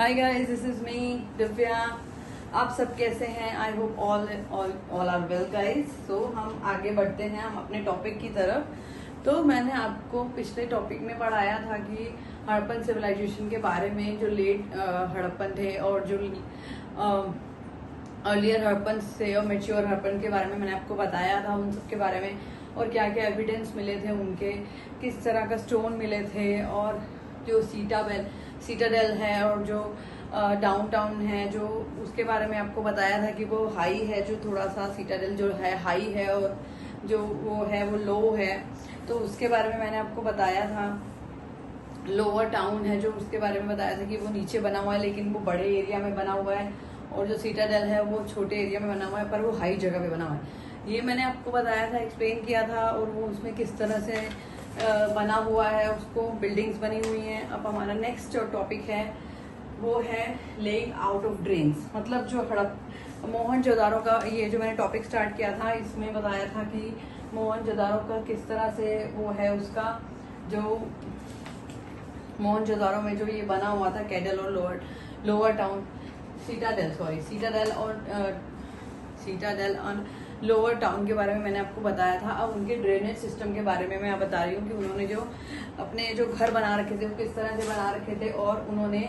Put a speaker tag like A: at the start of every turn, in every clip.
A: Hi guys, this is me Divya. आप सब कैसे हैं? I hope all are well guys. So हम आगे बढ़ते हैं हम अपने टॉपिक की तरफ। तो मैंने आपको पिछले टॉपिक में पढ़ाया था कि हड़प्पन सिविलाइजेशन के बारे में, जो लेट हड़प्पन थे और जो अर्लियर हड़प्पन से और मेच्योर हड़प्पन के बारे में मैंने आपको बताया था, उन सब के बारे में, और क्या क्या एविडेंस मिले थे उनके, किस तरह का स्टोन मिले थे, और जो सीटाडेल है और जो डाउनटाउन है जो उसके बारे में आपको बताया था कि वो हाई है, जो थोड़ा सा सीटाडेल जो है हाई है और जो वो है वो लो है। तो उसके बारे में मैंने आपको बताया था। लोअर टाउन है जो, उसके बारे में बताया था कि वो नीचे बना हुआ है लेकिन वो बड़े एरिया में बना हुआ है, और जो सीटाडेल है वो छोटे एरिया में बना हुआ है पर वो हाई जगह पे बना हुआ है। ये मैंने आपको बताया था, एक्सप्लेन किया था, और वो उसमें किस तरह से बना हुआ है, उसको बिल्डिंग्स बनी हुई हैं। अब हमारा नेक्स्ट जो टॉपिक है वो है लेइंग आउट ऑफ ड्रेन्स। मतलब जो मोहनजोदारो का, ये जो मैंने टॉपिक स्टार्ट किया था इसमें बताया था कि मोहनजोदारो का किस तरह से वो है, उसका जो मोहनजोदारो में जो ये बना हुआ था कैडल और लोअर टाउन सीटाडेल और लोअर टाउन के बारे में मैंने आपको बताया था। अब उनके ड्रेनेज सिस्टम के बारे में मैं बता रही हूँ कि उन्होंने जो अपने जो घर बना रखे थे वो किस तरह से बना रखे थे, और उन्होंने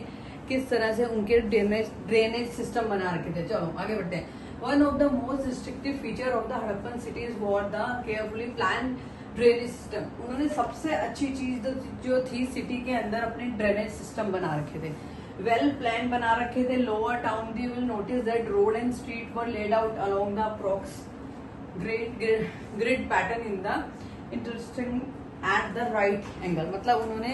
A: किस तरह से उनके ड्रेनेज सिस्टम बना रखे थे। चलो आगे बढ़ते हैं। One of the most restrictive feature of the Harappan cities war the carefully plan drainage system. उन्होंने सबसे अच्छी चीज जो थी सिटी के अंदर अपने ड्रेनेज सिस्टम बना रखे थे, वेल प्लान बना रखे थे। Lower town the will notice that road and street were laid out along the approx grid pattern in the interesting at the right angle. मतलब उन्होंने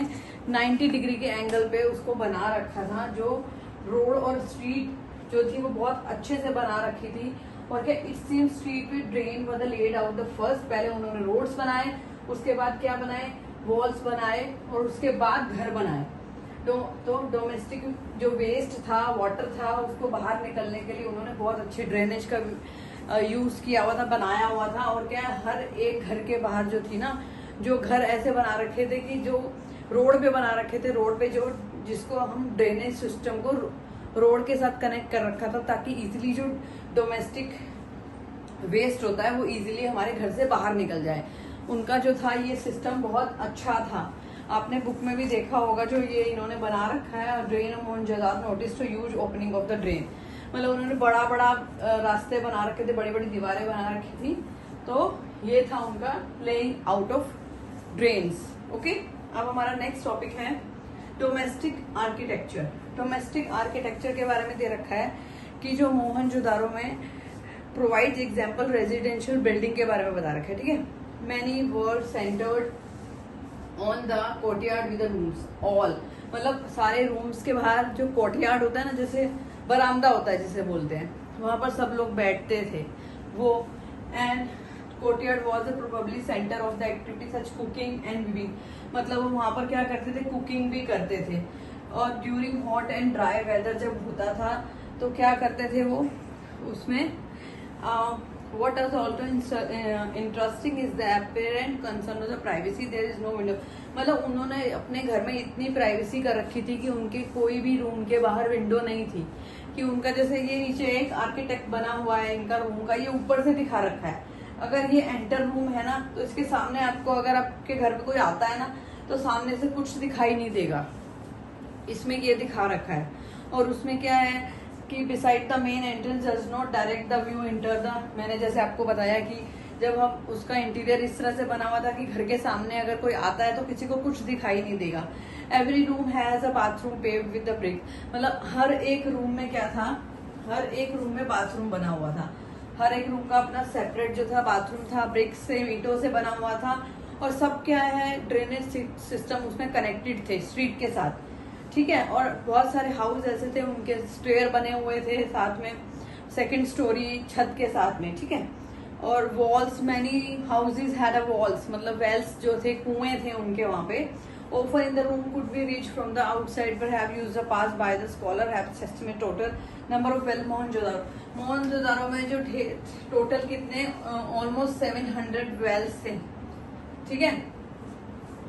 A: 90 डिग्री के एंगल पे उसको बना रखा था। जो रोड और स्ट्रीट जो थी वो बहुत अच्छे से बना रखी थी। और क्या it seem street with drain were the laid out the first. पहले उन्होंने रोड्स बनाए, उसके बाद क्या बनाए, वॉल्स बनाए, और उसके बाद घर बनाए। तो डोमेस्टिक जो वेस्ट था, वाटर था, उसको बाहर निकलने के लिए उन्होंने बहुत अच्छे ड्रेनेज का यूज किया हुआ था, बनाया हुआ था। और क्या हर एक घर के बाहर जो थी ना, जो घर ऐसे बना रखे थे कि जो रोड पे बना रखे थे, रोड पे जो जिसको हम ड्रेनेज सिस्टम को रोड के साथ कनेक्ट कर रखा था, ताकि इजीली जो डोमेस्टिक वेस्ट होता है वो इजीली हमारे घर से बाहर निकल जाए। उनका जो था ये सिस्टम बहुत अच्छा था। आपने बुक में भी देखा होगा जो ये इन्होंने बना रखा है, drain of Mohenjodaro notice two huge opening of the drain. मतलब उन्होंने बड़ा बड़ा रास्ते बना रखे थे, बड़ी बड़ी दीवारें बना रखी थी। तो ये था उनका laying out of drains. Okay, अब हमारा नेक्स्ट टॉपिक है डोमेस्टिक आर्किटेक्चर। डोमेस्टिक आर्किटेक्चर के बारे में दे रखा है कि जो मोहनजोदारो में प्रोवाइड एग्जाम्पल रेजिडेंशियल बिल्डिंग के बारे में बता रखा है। ठीक है, many were centred on the courtyard with the rooms all. मतलब सारे रूम्स के बाहर जो कोर्टयार्ड होता है ना, जैसे बरामदा होता है जिसे बोलते हैं, वहां पर सब लोग बैठते थे वो। And courtyard was probably centre of the activity such cooking and viewing. मतलब वो वहां पर क्या करते थे, कुकिंग भी करते थे। और during hot and dry weather जब होता था तो क्या करते थे वो उसमें What is also interesting is the apparent concern of the privacy. There is no window. मतलब उन्होंने अपने घर में इतनी प्राइवेसी कर रखी थी कि उनके कोई भी रूम के बाहर विंडो नहीं थी। कि उनका जैसे ये नीचे एक आर्किटेक्ट बना हुआ है इनका रूम का, ये ऊपर से दिखा रखा है। अगर ये एंटर रूम है ना, तो इसके सामने आपको, अगर आपके घर पे कोई आता है ना, तो सामने से कुछ दिखाई नहीं देगा। इसमें ये दिखा रखा है। और उसमें क्या है कि beside the main entrance does not direct the view enter the. मैंने जैसे आपको बताया कि जब हम उसका इंटीरियर इस तरह से बना हुआ था कि घर के सामने अगर कोई आता है तो किसी को कुछ दिखाई नहीं देगा। Every room has a bathroom paved with the brick. मतलब हर एक रूम में क्या था, हर एक रूम में बाथरूम बना हुआ था। हर एक रूम का अपना सेपरेट जो था बाथरूम था, ब्रिक से, ईंटों से बना हुआ था। और सब क्या है, ड्रेनेज सिस्टम उसमें कनेक्टेड थे स्ट्रीट के साथ। ठीक है, और बहुत सारे हाउस ऐसे थे, उनके स्टेयर बने हुए थे साथ में, सेकंड स्टोरी छत के साथ में। ठीक है, और walls, many houses had a walls, मतलब वेल्स जो थे, कुएं थे उनके वहां पे। Offer in the room could be reach from the outside पर have used the pass by the scholar have estimate total number of well Mohenjodaro में जो टोटल कितने ऑलमोस्ट 700 वेल्स थे। ठीक है,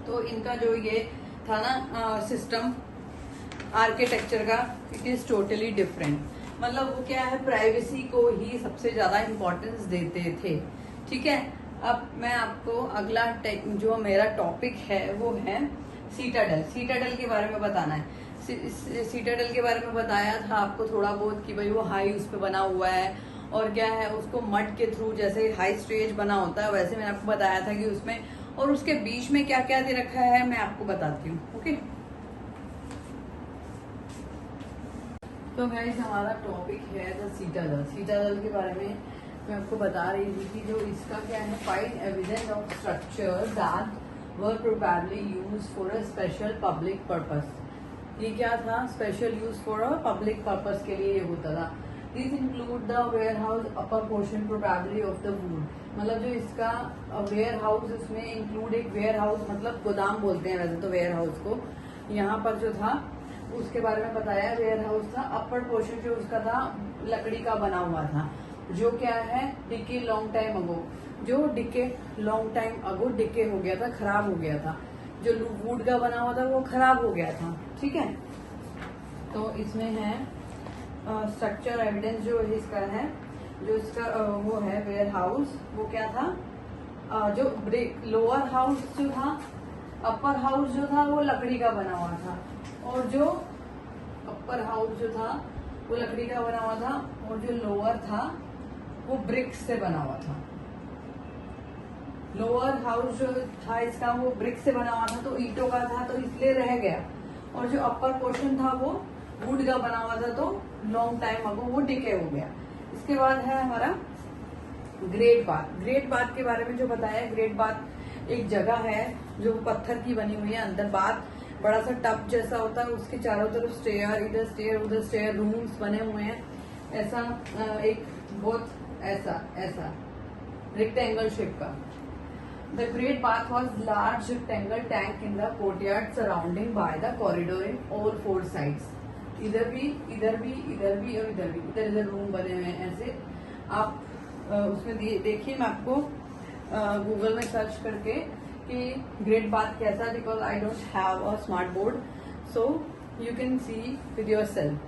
A: तो इनका जो ये था ना सिस्टम, आर्किटेक्चर का इट इज टोटली डिफरेंट। मतलब वो क्या है, प्राइवेसी को ही सबसे ज्यादा इम्पोर्टेंस देते थे। ठीक है, अब मैं आपको अगला जो मेरा टॉपिक है वो है सीटाडेल। सीटाडेल के बारे में बताना है। सीटाडेल के बारे में बताया था आपको थोड़ा बहुत कि भाई वो हाई उस पर बना हुआ है और क्या है, उसको मड के थ्रू जैसे हाई स्टेज बना होता है वैसे मैंने आपको बताया था कि उसमें, और उसके बीच में क्या क्या दे रखा है मैं आपको बताती हूँ। ओके, तो गाइस हमारा टॉपिक है द सीटाडेल। सीटाडेल के बारे में मैं आपको बता रही थी कि जो इसका क्या है, find evidence of structure that were probably used for a special public purpose. ये क्या था, special use for a public purpose के लिए ये होता था। This include the warehouse upper portion probably of the wood. मतलब जो इसका वेयर हाउस, उसमें इंक्लूड एक वेयर हाउस, मतलब गोदाम बोलते हैं वैसे तो वेयर हाउस को, यहाँ पर जो था उसके बारे में बताया। वेयर हाउस था, अपर पोर्शन जो उसका था लकड़ी का बना हुआ था, जो क्या है डिके लॉन्ग टाइम अगो, जो decay long time ago decay हो गया था, खराब हो गया था। जो वुड का बना हुआ था वो खराब हो गया था। ठीक है, तो इसमें है स्ट्रक्चर एविडेंस जो इसका है, जो इसका वो है वेयर हाउस, वो क्या था, जो लोअर हाउस जो था, अपर हाउस जो था वो लकड़ी का बना हुआ था, और जो अपर हाउस जो था वो लकड़ी का बना हुआ था, और जो लोअर था वो ब्रिक्स से बना हुआ था। लोअर हाउस जो था इसका वो ब्रिक से बना हुआ था, तो ईंटों का था तो इसलिए रह गया, और जो अपर पोर्शन था वो वुड का बना हुआ था, तो लॉन्ग टाइम अगो वो डिके हो गया। इसके बाद है हमारा ग्रेट बाथ। ग्रेट बाथ के बारे में जो बताया, ग्रेट बाथ एक जगह है जो पत्थर की बनी हुई है, अंदर बाथ बड़ा सा टब जैसा होता है, उसके चारों तरफ स्टेयर, इधर स्टेयर उधर स्टेयर, रूम्स बने हुए हैं, ऐसा एक बहुत ऐसा रेक्टेंगल शेप का। The great bath was large rectangle tank in the courtyard surrounding by the corridor in all four sides. इधर भी और इधर भी, इधर रूम बने हुए हैं ऐसे। आप उसमें देखिए, मैं आपको गूगल में सर्च करके कि ग्रेट बाथ कैसा, because I don't have a smart board, so you can see with your self.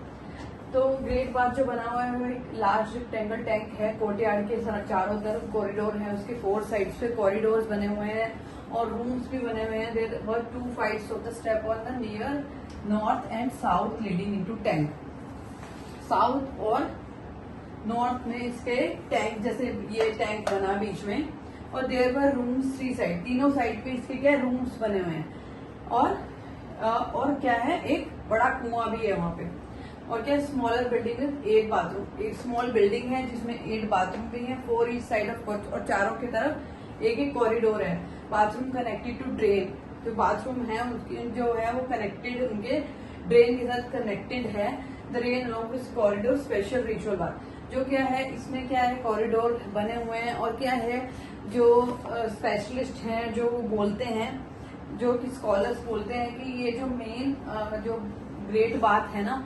A: तो ग्रेट बाथ जो बना हुआ है वो एक लार्ज रेक्टेंगल टैंक है, कोर्टयार्ड के चारों तरफ कॉरिडोर है, उसके 4 साइड्स पे कॉरिडोर्स बने हुए हैं और रूम्स भी बने हुए हैं। There were 2 flights of the step on the near north and south leading into tank. South और नॉर्थ में इसके टैंक, जैसे ये टैंक बना बीच में, और देयर वर रूम्स 3 साइड, तीनों साइड पे इसके क्या रूम्स बने हुए हैं, और क्या है, एक बड़ा कुआं भी है वहां पे, और क्या स्मॉलर बिल्डिंग विद 8 बाथरूम। एक स्मॉल बिल्डिंग है जिसमें 8 बाथरूम भी है, 4 ईच साइड ऑफ, और चारों की तरफ एक एक कॉरिडोर है। बाथरूम कनेक्टेड टू ड्रेन, जो बाथरूम है उनकी जो है वो कनेक्टेड, उनके ड्रेन के साथ कनेक्टेड है। The rain along this corridor special ritual bath, जो क्या है इसमें क्या है, कॉरिडोर बने हुए हैं, और क्या है जो स्पेशलिस्ट हैं जो वो बोलते हैं, जो कि स्कॉलर्स बोलते हैं कि ये जो मेन जो ग्रेट बाथ है ना,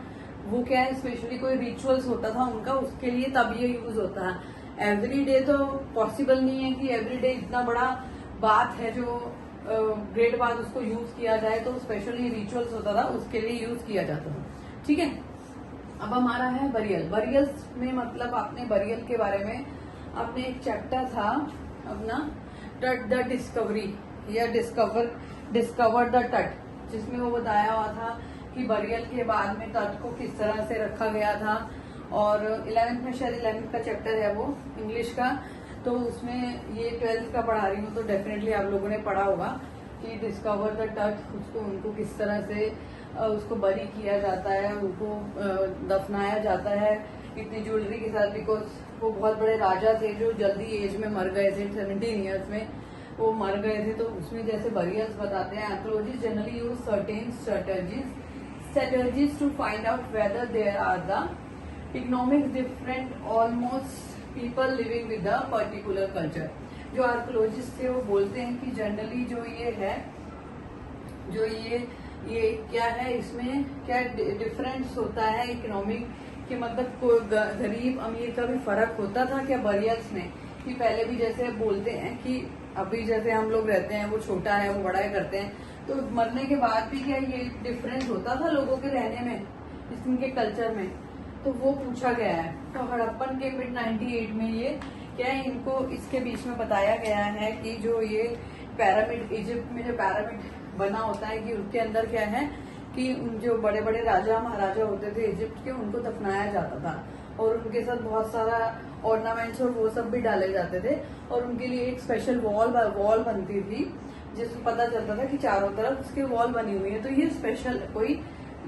A: वो क्या है स्पेशली कोई रिचुअल्स होता था उनका, उसके लिए तब ये यूज होता है। एवरी डे तो पॉसिबल नहीं है कि एवरी डे इतना बड़ा बात है जो ग्रेट बात उसको यूज किया जाए, तो स्पेशली रिचुअल्स होता था उसके लिए यूज किया जाता था। ठीक है, अब हमारा है बरियल। बरियल्स में मतलब आपने बरियल के बारे में आपने एक चैप्टर था अपना तट द डिस्कवरी, या डिस्कवर द तट, जिसमें वो बताया हुआ था कि बरियल के बाद में तट को किस तरह से रखा गया था। और 11th में शायद 11th का चैप्टर है वो इंग्लिश का, तो उसमें ये 12th का पढ़ा रही हूँ, तो डेफिनेटली आप लोगों ने पढ़ा होगा कि डिस्कवर द तट, उनको किस तरह से उसको बरी किया जाता है, उनको दफनाया जाता है इतनी ज्वेलरी के साथ, बिकॉज वो बहुत बड़े राजा थे जो जल्दी एज में मर गए थे, 17 ईयर्स में वो मर गए थे। तो उसमें जैसे बरियल्स बताते हैं, archaeologist generally use certain strategies to find out whether there are the economic different almost people living with the particular culture। जो आर्कियोलॉजिस्ट थे वो बोलते हैं कि जनरली जो ये है, जो ये क्या है, इसमें क्या डिफरेंस होता है इकोनॉमिक कि मतलब कोई गरीब अमीर का भी फर्क होता था क्या बरियल्स में, कि पहले भी जैसे बोलते हैं कि अभी जैसे हम लोग रहते हैं वो छोटा है वो बड़ा है करते हैं, तो मरने के बाद भी क्या ये डिफरेंस होता था लोगों के रहने में, इनके कल्चर में, तो वो पूछा गया है। तो हड़प्पन के मिड 98 में ये क्या है, इनको इसके बीच में बताया गया है कि जो ये पिरामिड, इजिप्ट में जो पिरामिड बना होता है कि उसके अंदर क्या है कि जो बड़े बड़े राजा महाराजा होते थे इजिप्ट के, उनको दफनाया जाता था और उनके साथ बहुत सारा ऑर्नामेंट्स और वो सब भी डाले जाते थे, और उनके लिए एक स्पेशल वॉल बनती थी जिसमें पता चलता था कि चारों तरफ उसकी वॉल बनी हुई है। तो ये स्पेशल कोई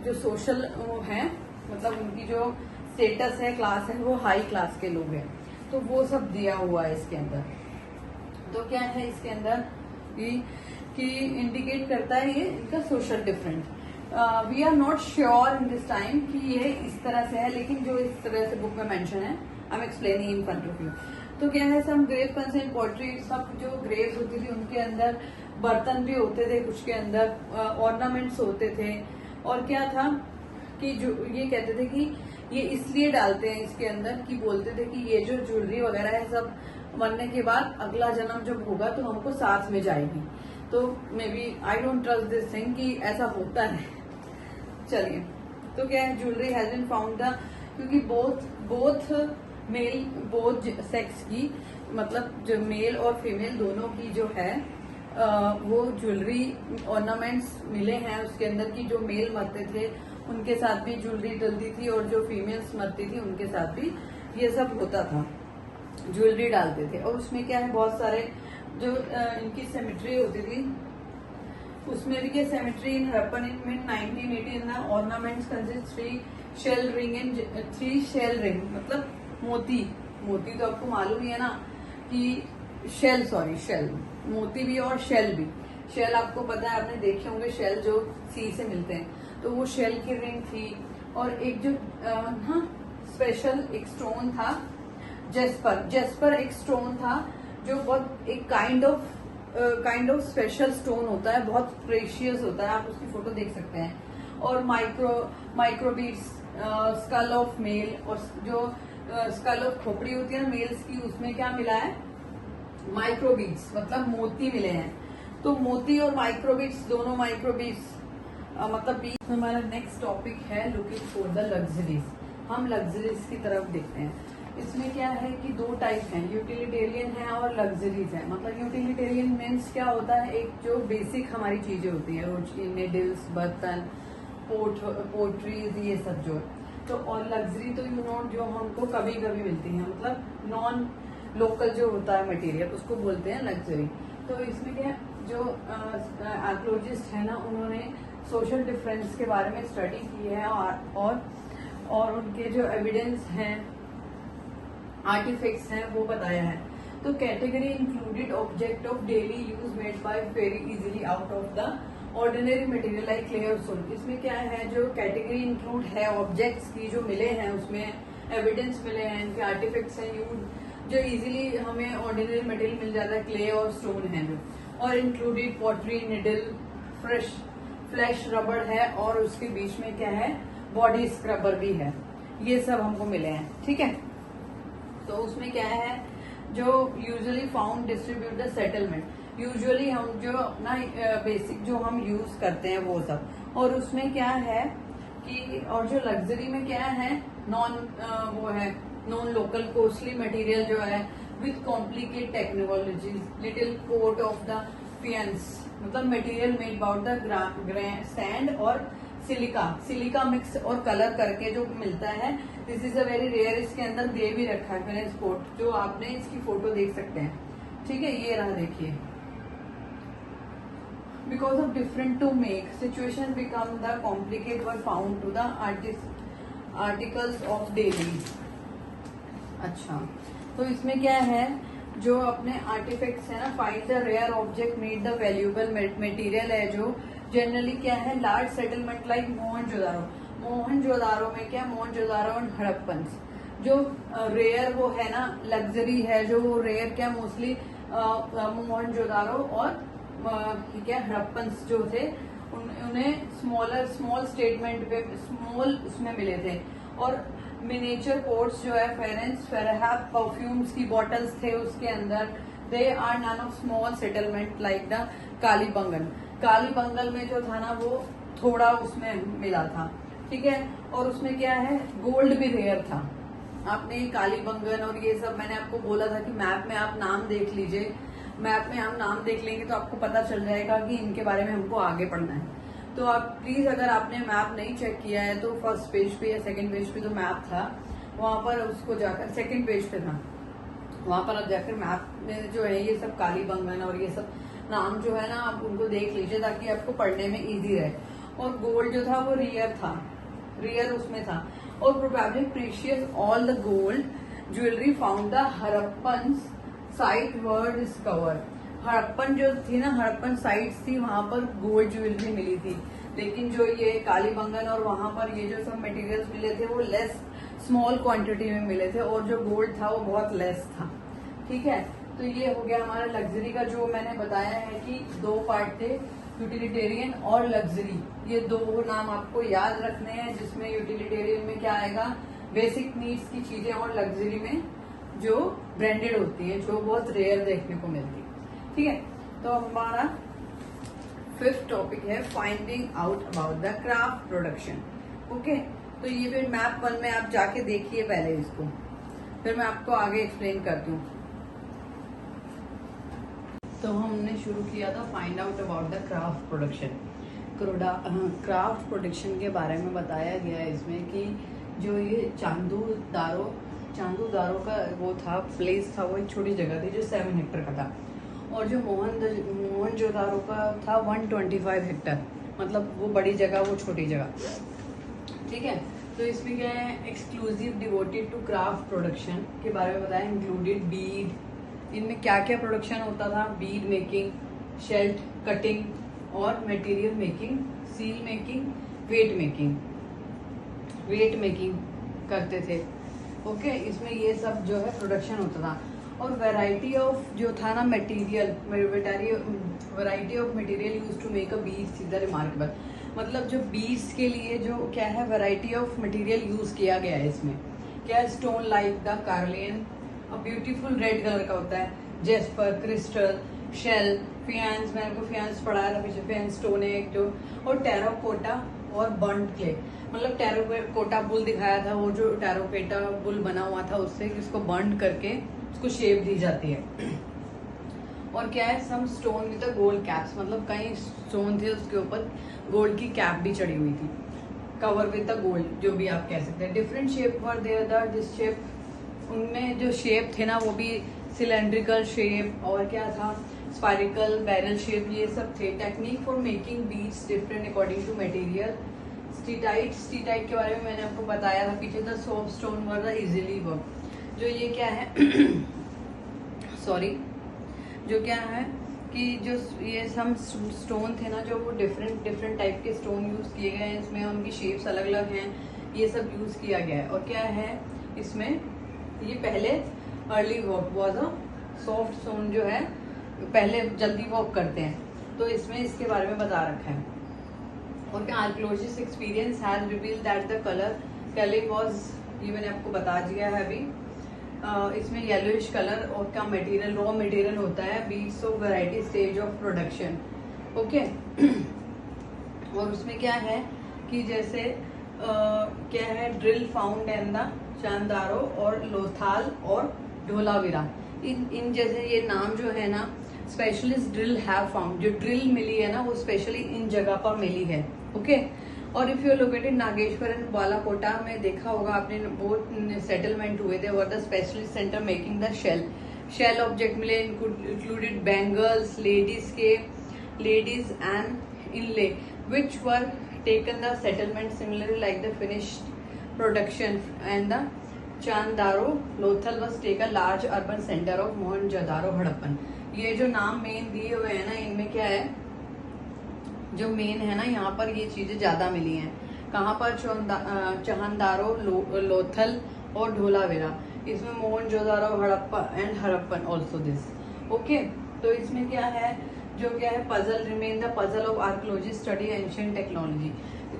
A: जो सोशल है, मतलब उनकी जो स्टेटस है, क्लास है, वो हाई क्लास के लोग हैं, तो वो सब दिया हुआ है इसके अंदर। तो क्या है इसके अंदर कि इंडिकेट करता है ये इनका social different. We are not sure in this time कि ये इस तरह से है, लेकिन जो इस तरह से बुक में मेंशन है, I am explaining in front of you. तो क्या है, सम ग्रेव कंसेंट पोएट्री, सब जो ग्रेव्स होती थी उनके अंदर बर्तन भी होते थे, कुछ के अंदर ऑर्नामेंट्स होते थे, और क्या था कि जो ये कहते थे कि ये इसलिए डालते हैं इसके अंदर कि बोलते थे कि ये जो ज्वेलरी वगैरह है सब मरने के बाद अगला जन्म जब होगा तो हमको साथ में जाएगी। तो maybe I don't trust this thing कि ऐसा होता है। चलिए, तो क्या है, jewellery has been found the, क्योंकि बोथ मेल बोथ सेक्स की, मतलब जो मेल और फीमेल दोनों की जो है वो ज्वेलरी ऑर्नामेंट्स मिले हैं उसके अंदर की। जो मेल मरते थे उनके साथ भी ज्वेलरी डलती थी, और जो फीमेल्स मरती थी उनके साथ भी ये सब होता था, ज्वेलरी डालते थे। और उसमें क्या है, बहुत सारे जो इनकी सेमेट्री होती थी, उसमें भी क्या cemetery in Harappan in 1980 ornaments consist 3 shell ring and 3 shell ring, मतलब मोती तो आपको मालूम ही है ना कि शेल मोती भी और शेल भी। शेल आपको पता है, आपने देखे होंगे शेल जो सी से मिलते हैं, तो वो शेल की रिंग थी। और एक जो स्पेशल एक स्टोन था जेस्पर एक स्टोन था जो बहुत एक काइंड ऑफ स्पेशल स्टोन होता है, बहुत प्रेशियस होता है, आप उसकी फोटो देख सकते हैं। और माइक्रोबीट्स, स्कल ऑफ मेल, और जो स्कल ऑफ खोपड़ी होती है ना मेल्स की, उसमें क्या मिला है, माइक्रोबीट्स, मतलब मोती मिले हैं। तो मोती और माइक्रोबीट्स, दोनों माइक्रोबीट्स मतलब बीच। हमारा नेक्स्ट टॉपिक है लुकिंग फॉर द लग्जरीज। हम लग्जरीज की तरफ देखते हैं। इसमें क्या है कि 2 टाइप हैं, यूटिलिटेरियन है और लग्जरीज है। मतलब यूटिलिटेरियन मीन्स क्या होता है, एक जो बेसिक हमारी चीजें होती है, रोज की निडल्स, बर्तन, पोट्रीज, ये सब जो। तो और लग्जरी तो जो हमको कभी कभी मिलती है, मतलब नॉन लोकल जो होता है मटेरियल, उसको बोलते हैं लग्जरी। तो इसमें क्या, जो आर्कियोलॉजिस्ट है ना, उन्होंने सोशल डिफरेंस के बारे में स्टडी की है, और उनके जो एविडेंस हैं, आर्टिफैक्ट्स हैं, वो बताया है। तो category included object of daily use made by very easily out of the ordinary material like clay और सोन। इसमें क्या है, जो कैटेगरी इंक्लूड है ऑब्जेक्ट्स की जो मिले हैं, उसमें एविडेंस मिले हैं, इनके आर्टिफैक्ट्स हैं जो इजीली हमें ऑर्डिनरी मटेरियल मिल जाता है, क्ले और स्टोन है जो। और इंक्लूडेड पॉटरी, निडल, फ्लैश रबड़ है, और उसके बीच में क्या है, बॉडी स्क्रबर भी है। ये सब हमको मिले हैं, ठीक है। तो उसमें क्या है, जो usually found distribute the settlement, usually हम जो अपना बेसिक जो हम यूज करते हैं वो सब। और उसमें क्या है कि, और जो लग्जरी में क्या है, नॉन लोकल कॉस्टली मटेरियल जो है with complicate technology, little coat of the faience, मतलब material made about the sand और सिलिका मिक्स और कलर करके जो मिलता है। This is a very rare. इसके अंदर दे भी रखा है मैंने स्पॉट, जो आपने इसकी फोटो देख सकते हैं, ठीक है। ये रहा, देखिए। Because of different to make situation become the complicate were found to the articles of daily. अच्छा, तो इसमें क्या है, जो अपने आर्टिफैक्ट्स है ना, find the rare object made the valuable material है, जो जनरली क्या है, लार्ज सेटलमेंट लाइक मोहनजोदारो में क्या, मोहनजोदारो एंड हड़प्पन, जो रेयर वो है ना, लग्जरी है, जो वो रेयर क्या मोस्टली मोहनजोदारो और क्या हड़प्पन जो थे, उन्हें स्मॉल स्टेटमेंट पे स्मॉल उसमें मिले थे। और मिनिएचर पोर्ट्स जो है, फेरेहाब परफ्यूम्स की बॉटल्स थे उसके अंदर। They are none of small settlement like the Kalibangan. Kalibangan में जो था ना वो थोड़ा उसमें मिला था, ठीक है। और उसमें क्या है, गोल्ड भी रेयर था। आपने कालीबंगन और ये सब मैंने आपको बोला था कि मैप में आप नाम देख लीजिए, मैप में हम नाम देख लेंगे तो आपको पता चल जाएगा कि इनके बारे में हमको आगे पढ़ना है। तो आप प्लीज अगर आपने मैप नहीं चेक किया है तो फर्स्ट पेज पे या सेकंड पेज पे जो मैप था वहां पर उसको जाकर, सेकंड पेज पे था, वहां पर आप जाकर मैप में जो है ये सब कालीबंगन और ये सब नाम जो है ना आप उनको देख लीजिए ताकि आपको पढ़ने में इजी रहे। और गोल्ड जो था वो रेयर था, रेयर उसमें था। और probably precious all the gold jewellery found the Harappan site were discover. Harappan जो थी ना, हड़प्पन साइट्स थी, वहां पर गोल्ड ज्वेलरी मिली थी। लेकिन जो ये कालीबंगन और वहां पर ये जो सब मटेरियल्स मिले थे वो लेस स्मॉल क्वांटिटी में मिले थे और जो गोल्ड था वो बहुत लेस था, ठीक है। तो ये हो गया हमारा लग्जरी का, जो मैंने बताया है कि 2 पार्ट थे, यूटिलिटेरियन और लग्जरी। ये 2 नाम आपको याद रखने हैं, जिसमें यूटिलिटेरियन में क्या आएगा, बेसिक नीड्स की चीजें, और लग्जरी में जो ब्रांडेड होती है, जो बहुत रेयर देखने को मिलती है, ठीक है। तो हमारा 5th टॉपिक है finding out about the craft production. Okay, तो ये फिर मैप 1 में आप जाके देखिए पहले इसको, फिर मैं आपको आगे एक्सप्लेन करती हूँ। तो हमने शुरू किया था find out about the craft production. Craft production के बारे में बताया गया है इसमें कि जो ये चांदू दारो का वो था, प्लेस था, वो एक छोटी जगह थी जो 7 हेक्टर का था। और जो मोहनजोदारो का था 125 हेक्टर, मतलब वो बड़ी जगह वो छोटी जगह, ठीक है। तो इसमें क्या है, exclusive devoted to craft production के बारे में बताया, इंक्लूडेड बीड। इनमें क्या क्या प्रोडक्शन होता था, बीड मेकिंग, शेल्ट कटिंग और material making, seal making, weight making करते थे। ओके, इसमें ये सब जो है प्रोडक्शन होता था। और वैरायटी ऑफ जो था ना material, variety of material use to make a beads is the remarkable. मतलब जो बीड्स के लिए जो क्या है वैरायटी ऑफ मटेरियल यूज किया गया है इसमें, क्या है, stone like the carnelian, beautiful red colour का होता है, जेस्पर, क्रिस्टल, शेल, फियांस, मैंने आपको फियांस पढ़ाया था पीछे, फियांस स्टोन है एक जो, और टेराकोटा और बर्न्ड क्ले। मतलब टेराकोटा बुल दिखाया था, वो जो टेराकोटा बुल बना हुआ था उससे, जिसको बर्न करके उसको शेप दी जाती है। और क्या है, सम स्टोन विद गोल्ड कैप्स, मतलब कई स्टोन थे उसके ऊपर गोल्ड की कैप भी चढ़ी हुई थी, कवर विद द गोल्ड, जो भी आप कह सकते हैं। Different shape for their this shape, उनमें जो शेप थे ना वो भी सिलेंड्रिकल शेप और क्या था, स्पाइरिकल, बैरल शेप, ये सब थे। Technique for making beads different according to material. Steatite के बारे में मैंने आपको बताया था पीछे, the soft stone were the easily work. जो ये क्या है सॉरी, जो क्या है कि जो ये सब स्टोन थे ना, जो वो डिफरेंट टाइप के स्टोन यूज किए गए हैं इसमें, उनकी शेप्स अलग अलग हैं, ये सब यूज किया गया है। और क्या है इसमें, ये पहले early work was a soft stone, जो है पहले जल्दी वर्क करते हैं, तो इसमें इसके बारे में बता रखा है। और क्या, archaeologist experience has revealed that the colour was, ये मैंने आपको बता दिया है अभी। इसमें येलोइश कलर और क्या मटेरियल, रॉ मटेरियल होता है, beads of variety stage of production. Okay, और उसमें क्या है कि जैसे क्या है, ड्रिल फाउंड एंड द चांदारो और लोथाल और ढोलावीरा, इन जैसे ये नाम जो है ना, स्पेशलिस्ट ड्रिल हैव फाउंड, जो ड्रिल मिली है ना वो स्पेशली इन जगह पर मिली है। ओके, और if you located Nageshwar and Balakot में देखा होगा आपने, वो सेटलमेंट हुए थे, were the specialist centre making the shell object मिले, included bangles, ladies and inlay which were taken the settlement similarly like the finished production. And the Chanhudaro Lothal was take a large urban centre of Mohenjodaro Harappan. ये जो नाम main दिए हुए हैं ना, इनमें क्या है, जो मेन है ना यहाँ पर ये चीजें ज्यादा मिली हैं। कहाँ पर, चहनदारो, लोथल और ढोलावीरा, इसमें Mohenjodaro, Harappan also this. Okay, तो इसमें क्या है, जो क्या है, puzzle remain the puzzle of archaeologist study ancient technology.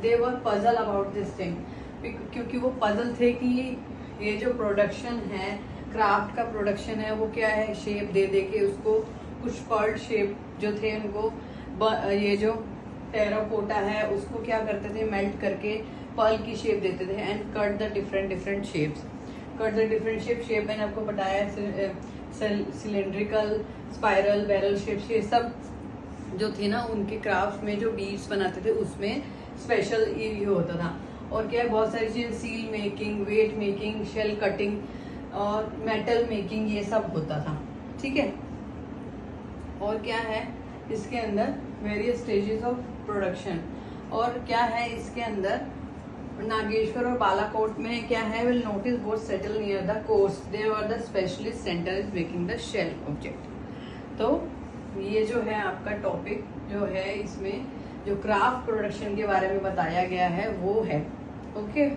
A: They were puzzle about this thing, क्योंकि वो पजल थे कि ये जो प्रोडक्शन है, क्राफ्ट का प्रोडक्शन है, वो क्या है, शेप दे दे के उसको, कुछ पर्ल शेप जो थे उनको ये जो टेराकोटा है उसको क्या करते थे, मेल्ट करके पर्ल की शेप देते थे and cut the different shapes. Cut the different shape मैंने आपको बताया, सिलेंड्रिकल, स्पाइरल, बैरल शेप्स, ये सब जो थे ना उनके क्राफ्ट में जो बीड्स बनाते थे उसमें स्पेशल ये होता था। और क्या है, बहुत सारी चीजें, seal making, weight making, shell cutting और मेटल मेकिंग, ये सब होता था। ठीक है, और क्या है इसके अंदर, वेरियस स्टेजेस ऑफ प्रोडक्शन। और क्या है इसके अंदर, नागेश्वर और बालाकोट में क्या है, will notice both settle near the coast, they are the specialist centre is making the shell object. तो ये जो है आपका टॉपिक जो है, इसमें जो क्राफ्ट प्रोडक्शन के बारे में बताया गया है वो है। ओके,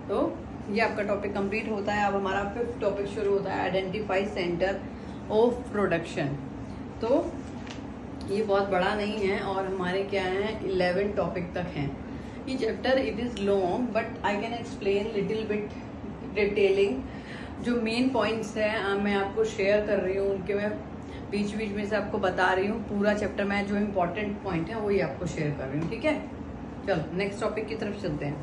A: तो ये आपका टॉपिक कंप्लीट होता है। अब हमारा 5th टॉपिक शुरू होता है, आइडेंटिफाई सेंटर ऑफ प्रोडक्शन। तो ये बहुत बड़ा नहीं है और हमारे क्या है 11 टॉपिक तक हैं। ये chapter it is long but I can explain little bit detailing. जो मेन पॉइंट्स है मैं आपको शेयर कर रही हूँ, उनके मैं बीच बीच में से आपको बता रही हूँ। पूरा चैप्टर में जो इम्पोर्टेंट पॉइंट है वही आपको शेयर कर रही हूँ। ठीक है, चलो नेक्स्ट टॉपिक की तरफ चलते हैं।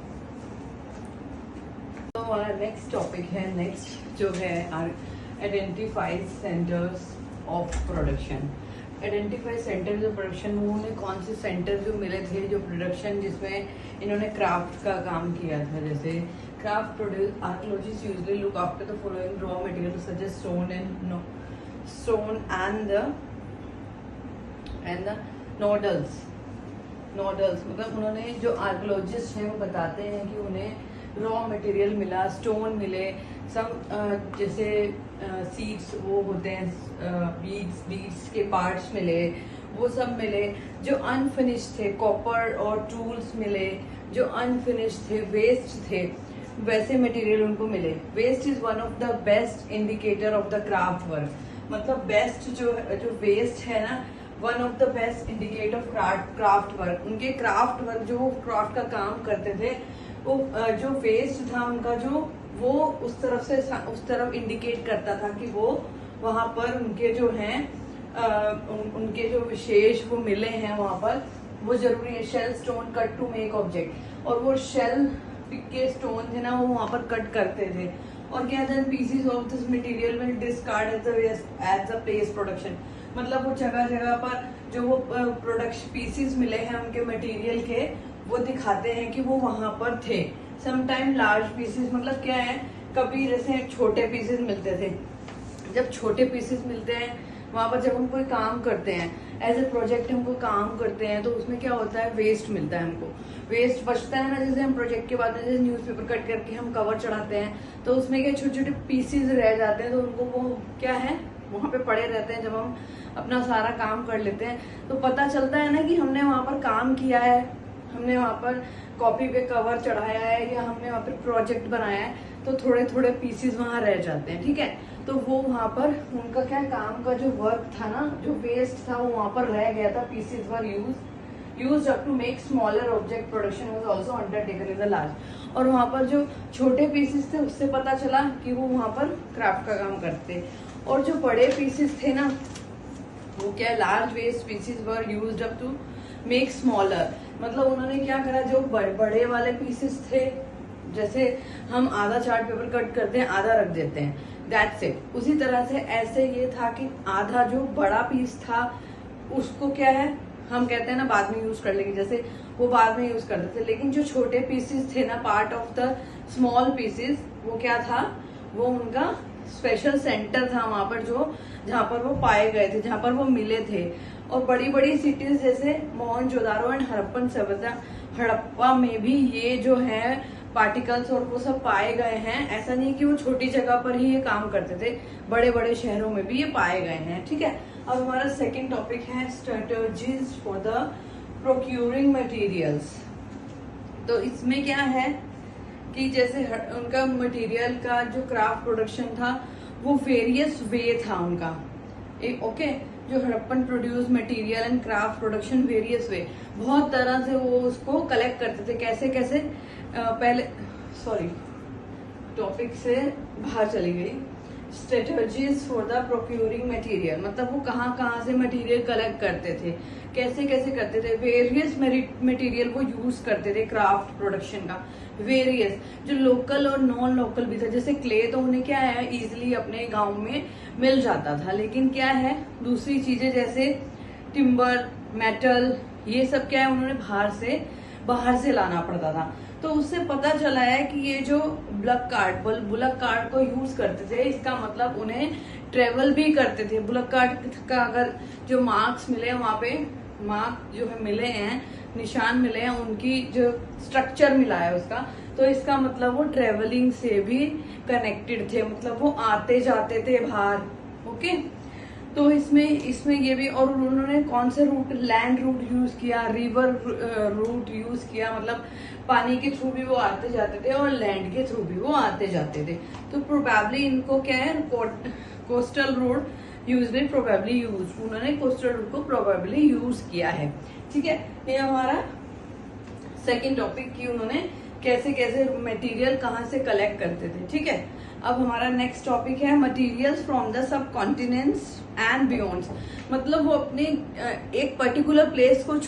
A: तो हमारा नेक्स्ट टॉपिक है, नेक्स्ट जो है identify centres of production. Identify centres of production, उन्होंने कौन से सेंटर जो मिले थे जो प्रोडक्शन जिसमें इन्होंने क्राफ्ट का काम किया था। जैसे craft produce, archaeologist usually look after the following raw material such as stone and the nodules। मतलब उन्होंने जो आर्कियोलॉजिस्ट हैं वो बताते हैं कि उन्हें रॉ मटेरियल मिला, स्टोन मिले, सम जैसे सीड्स वो होते हैं, बीड्स के पार्ट्स मिले, वो सब मिले। जो अनफिनिश्ड थे, कॉपर और टूल्स मिले, जो अनफिनिश्ड थे, वेस्ट थे, वैसे मटेरियल उनको मिले। Waste is one of the best indicator of the craft work. मतलब बेस्ट जो वेस्ट है ना, one of the best indicator of craft work. उनके क्राफ्ट वर्क जो क्राफ्ट का काम करते थे वो जो वेस्ट था उनका, जो वो उस तरफ इंडिकेट करता था कि वो वहां पर उनके जो हैं उनके जो विशेष वो मिले हैं वहां पर, वो जरूरी है। Shell stone cut to make object, और वो शेल के स्टोन थे ना वो वहां पर कट करते थे। और क्या था, pieces of this material will discard as the paste production. मतलब वो जगह जगह पर जो वो प्रोडक्शन पीसेस मिले हैं उनके मटेरियल के, वो दिखाते हैं कि वो वहां पर थे। समटाइम लार्ज पीसेस, मतलब क्या है, कभी जैसे छोटे पीसेस मिलते थे। जब छोटे पीसेस मिलते हैं वहां पर, जब हम कोई काम करते हैं एज ए प्रोजेक्ट, हमको काम करते हैं तो उसमें क्या होता है, वेस्ट मिलता है हमको, वेस्ट बचता है ना। जैसे हम प्रोजेक्ट के बाद में जैसे न्यूज़पेपर कट करके हम कवर चढ़ाते हैं तो उसमें क्या छोटे छोटे पीसेस रह जाते हैं, तो उनको वो क्या है वहां पे पड़े रहते हैं। जब हम अपना सारा काम कर लेते हैं तो पता चलता है ना कि हमने वहां पर काम किया है, हमने वहां पर कॉपी पे कवर चढ़ाया है या हमने वहां पर प्रोजेक्ट बनाया है, तो थोड़े थोड़े पीसेस वहां रह जाते हैं। ठीक है, तो वो वहां पर उनका क्या काम का जो वर्क था ना, जो वेस्ट था वो वहां पर रह गया था। Pieces were used up to make smaller object production was also undertaken in the large। और वहां पर जो छोटे पीसेस थे उससे पता चला कि वो वहां पर क्राफ्ट का काम करते। और जो बड़े पीसेस थे ना वो क्या, large waste pieces were used up to make smaller. मतलब उन्होंने क्या करा, जो बड़े वाले पीसेस थे, जैसे हम आधा चार्ट पेपर कट करते हैं, आधा रख देते हैं, दैट्स इट। उसी तरह से ऐसे ये था कि आधा जो बड़ा पीस था उसको क्या है, हम कहते हैं ना बाद में यूज कर लेंगे, जैसे वो बाद में यूज करते थे। लेकिन जो छोटे पीसेस थे ना, part of the small pieces, वो क्या था, वो उनका स्पेशल सेंटर था वहां पर, जो जहां पर वो पाए गए थे, जहां पर वो मिले थे। और बड़ी बड़ी सिटीज जैसे मोहनजोदारो एंड हड़प्पन सभ्यता, हड़प्पा में भी ये जो है पार्टिकल्स और वो सब पाए गए हैं। ऐसा नहीं कि वो छोटी जगह पर ही ये काम करते थे, बड़े बड़े शहरों में भी ये पाए गए हैं। ठीक है, अब हमारा सेकंड टॉपिक है strategies for the procuring materials. तो इसमें क्या है कि जैसे उनका मटेरियल का जो क्राफ्ट प्रोडक्शन था वो वेरियस वे था उनका। ओके, जो Harappan produce material and craft production various वे, बहुत तरह से वो उसको कलेक्ट करते थे। कैसे कैसे, पहले सॉरी टॉपिक से बाहर चली गई। Strategies for the procuring material, मतलब वो कहाँ कहाँ से मटेरियल कलेक्ट करते थे, कैसे कैसे करते थे। वेरियस मटेरियल वो यूज करते थे क्राफ्ट प्रोडक्शन का, वेरियस, जो लोकल और नॉन लोकल भी था। जैसे क्ले तो उन्हें क्या है इजिली अपने गांव में मिल जाता था, लेकिन क्या है दूसरी चीजें जैसे टिम्बर, मेटल, ये सब क्या है उन्होंने बाहर से लाना पड़ता था। तो उससे पता चला है कि ये जो बुलक कार्ट को यूज करते थे, इसका मतलब उन्हें ट्रेवल भी करते थे। बुलक कार्ट का अगर जो मार्क्स मिले वहां पे मार्क जो है मिले हैं, निशान मिले हैं, उनकी जो स्ट्रक्चर मिला है उसका, तो इसका मतलब वो ट्रेवलिंग से भी कनेक्टेड थे, मतलब वो आते जाते थे बाहर। ओके, तो इसमें ये भी, और उन्होंने कौन से रूट, लैंड रूट यूज किया, रिवर रूट यूज किया, मतलब पानी के थ्रू भी वो आते जाते थे और लैंड के थ्रू भी वो आते जाते थे। तो प्रोबेबली इनको क्या है कोस्टल रोड उन्होंने कोस्टल रूट को प्रोबेबली यूज किया है। ठीक है, ये हमारा सेकेंड टॉपिक की उन्होंने कैसे कैसे मटेरियल कहाँ से कलेक्ट करते थे। ठीक है, अब हमारा नेक्स्ट टॉपिक है materials from the sub continents and beyond. मतलब वो अपने एक पर्टिकुलर प्लेस को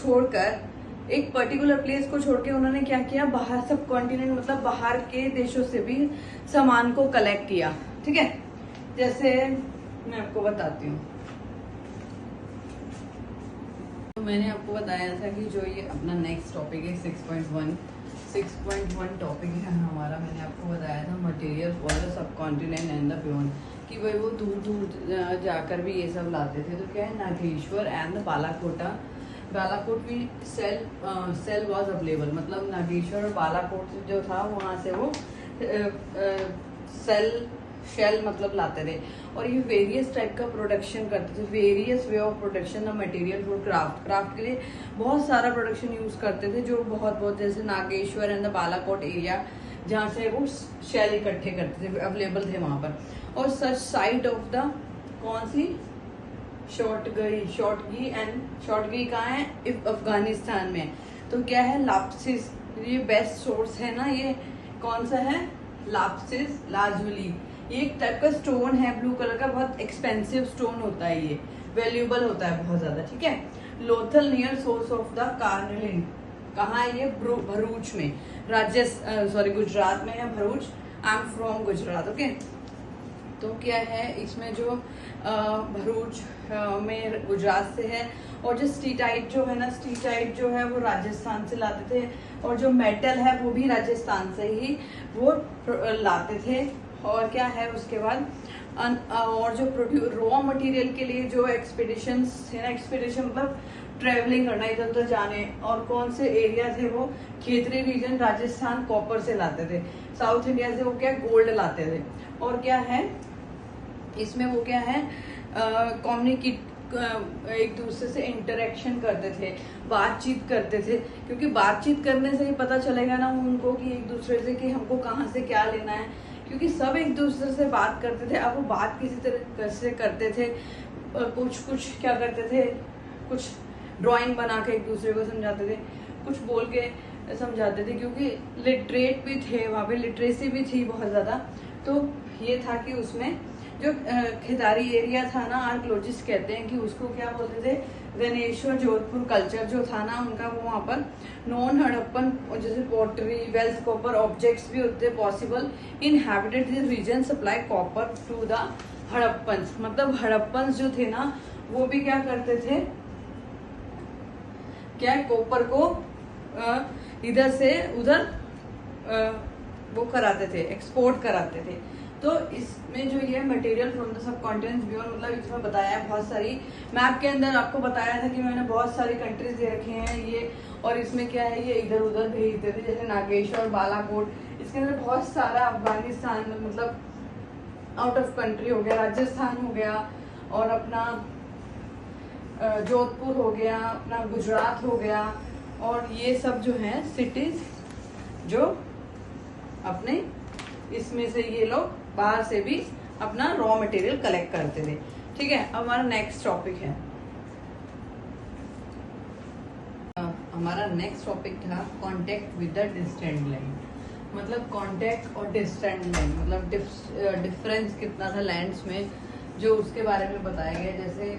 A: छोड़ के उन्होंने क्या किया, बाहर सब कॉन्टिनेंट मतलब बाहर के देशों से भी सामान को कलेक्ट किया। ठीक है, जैसे मैं आपको बताती हूँ, तो मैंने आपको बताया था कि जो ये अपना नेक्स्ट टॉपिक है 6.1 टॉपिक है हमारा, मैंने आपको बताया था material for the sub continent and the beyond, कि भाई वो दूर दूर जाकर भी ये सब लाते थे। तो क्या है, नागेश्वर एंड बालाकोट भी सेल वाज अवेलेबल, मतलब नागेश्वर और बालाकोट जो था वहाँ से वो शेल मतलब लाते थे। और ये वेरियस टाइप का प्रोडक्शन करते थे, various way of production the material for craft के लिए बहुत सारा प्रोडक्शन यूज करते थे, जो बहुत जैसे Nageshwar and the Balakot area जहाँ से वो शेल इकट्ठे करते थे, अवेलेबल थे वहां पर। और सच साइट ऑफ द कौन सी शॉर्टगी कहाँ है, अफगानिस्तान में। तो क्या है, लाप्सिस, ये बेस्ट सोर्स है ना, ये कौन सा है, लाप्सिस लाजुली, ये एक टाइप का स्टोन है ब्लू कलर का, बहुत एक्सपेंसिव स्टोन होता है, ये वैल्यूएबल होता है बहुत ज्यादा। ठीक है, Lothal near source of the carnelian, कहाँ है ये, भरूच में, गुजरात में है Bharuch. I am from Gujarat. Okay, तो क्या है इसमें जो भरूच में गुजरात से है, और जो स्टीटाइट जो है वो राजस्थान से लाते थे, और जो मेटल है वो भी राजस्थान से ही वो लाते थे। और क्या है उसके बाद और जो रॉ मटेरियल के लिए जो एक्सपीडिशन थे ना, एक्सपीडिशन मतलब ट्रेवलिंग करना इधर उधर जाने, और कौन से एरिया थे वो, खेतरी रीजन राजस्थान कॉपर से लाते थे, साउथ इंडिया से वो क्या गोल्ड लाते थे। और क्या है इसमें वो क्या है कम्युनिकेट, एक दूसरे से इंटरेक्शन करते थे, बातचीत करते थे, क्योंकि बातचीत करने से ही पता चलेगा ना उनको कि एक दूसरे से कि हमको कहाँ से क्या लेना है, क्योंकि सब एक दूसरे से बात करते थे। अब वो बात किसी तरह से करते थे, कुछ क्या करते थे, कुछ ड्राइंग बना के एक दूसरे को समझाते थे, कुछ बोल के समझाते थे, क्योंकि लिटरेट भी थे वहाँ पे, लिटरेसी भी थी बहुत ज़्यादा। तो ये था कि उसमें जो खेतारी एरिया था ना, आर्कियोलॉजिस्ट कहते हैं कि उसको क्या बोलते थे, गणेश्वर जोधपुर कल्चर जो था ना उनका, वो वहाँ पर नॉन हड़प्पन जैसे पोटरी, वेल्स, कॉपर ऑब्जेक्ट्स भी होते possible, inhabited this region supply copper to the Harappans, मतलब हड़प्पन्स जो थे ना वो भी क्या करते थे, क्या कॉपर को इधर से उधर वो कराते थे, एक्सपोर्ट कराते थे। तो इसमें जो ये material from the sub continents beyond, मतलब इसमें बताया है बहुत सारी, मैप के अंदर आपको बताया था कि मैंने बहुत सारी कंट्रीज दे रखे हैं ये, और इसमें क्या है ये इधर उधर भेजते थे, जैसे नागेश्वर, बालाकोट, इसके अंदर बहुत सारा अफगानिस्तान मतलब आउट ऑफ कंट्री हो गया, राजस्थान हो गया, और अपना जोधपुर हो गया, अपना गुजरात हो गया, और ये सब जो है सिटीज जो अपने इसमें से ये लोग बाहर से भी अपना रॉ मटेरियल कलेक्ट करते थे। ठीक है, अब हमारा नेक्स्ट टॉपिक है, हमारा नेक्स्ट टॉपिक था contact with the distant line. मतलब कांटेक्ट और डिस्टेंट लैंड, मतलब डिफरेंस कितना था लैंड्स में, जो उसके बारे में बताया गया। जैसे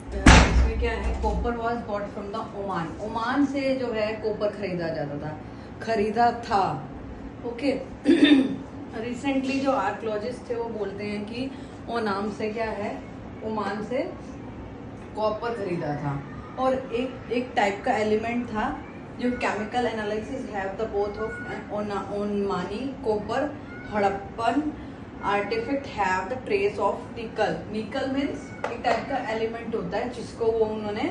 A: इसमें क्या है, copper was bought from the Oman, Oman से जो है कॉपर खरीदा जाता था, खरीदा था। ओके रिसेंटली जो आर्कियोलॉजिस्ट थे वो बोलते हैं कि ओनाम से क्या है, ओमान से कॉपर खरीदा था। और एक टाइप का एलिमेंट था जो chemical analysis have the both of Omani copper Harappan artifact have the trace of nickel. Nickel means एक टाइप का एलिमेंट होता है जिसको वो उन्होंने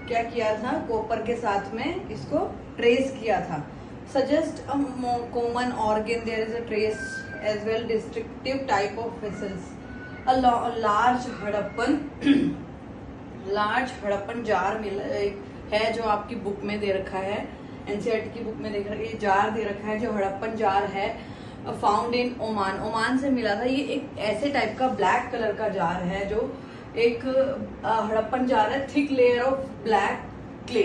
A: क्या किया था, कॉपर के साथ में इसको ट्रेस किया था। Suggest a common origin, there is a trace as well distinctive type of vessels, a large Harappan jar मिल है जो आपकी बुक में दे रखा है, एनसीईआरटी की बुक में देख रखा है, ये जार दे रखा है जो हड़प्पन जार है, फाउंड इन ओमान, ओमान से मिला था। ये एक ऐसे टाइप का ब्लैक कलर का जार है जो एक हड़प्पन जार है, thick layer of black clay,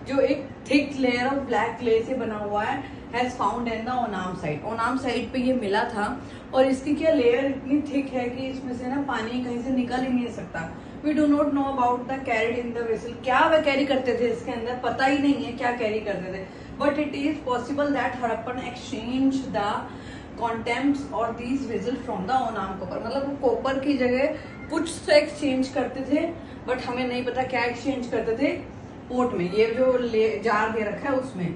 A: जो एक thick layer of black clay से बना हुआ है, has found in the Oman side, Oman side पे ये मिला था। और इसकी क्या लेयर इतनी थिक है कि इसमें से ना पानी कहीं से निकल ही नहीं सकता। We do not know about the carried in the vessel, क्या वे कैरी करते थे इसके अंदर, पता ही नहीं है क्या कैरी करते थे। But it is possible that Harappan exchange the contents और these vessel from the Oman copper, मतलब वो कॉपर की जगह कुछ तो एक्सचेंज करते थे, बट हमें नहीं पता क्या एक्सचेंज करते थे पोर्ट में, ये जो जार दे रखा है उसमें।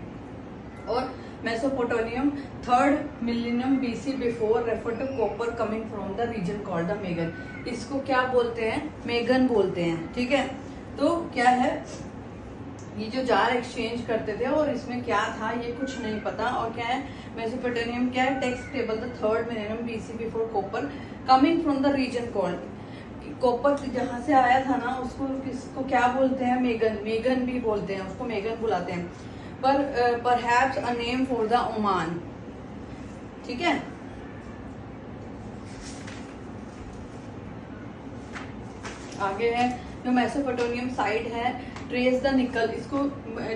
A: और Mesopotamian 3rd millennium BC before refer to copper coming from the region called the Magan, इसको क्या बोलते हैं, मेगन बोलते हैं। ठीक है, तो क्या है, ये जो जार एक्सचेंज करते थे और इसमें क्या था ये कुछ नहीं पता। और क्या है, मेसोपोटामियम क्या है, text table the 3rd millennium BC before copper coming from the region called, copper जहां से आया था ना उसको किसको क्या बोलते हैं, मेगन, मेगन भी बोलते हैं उसको, मेगन बुलाते हैं। पर perhaps a name for the Oman. ठीक है, आगे है जो मेसोपोटामियम साइड है, ट्रेस द निकल, इसको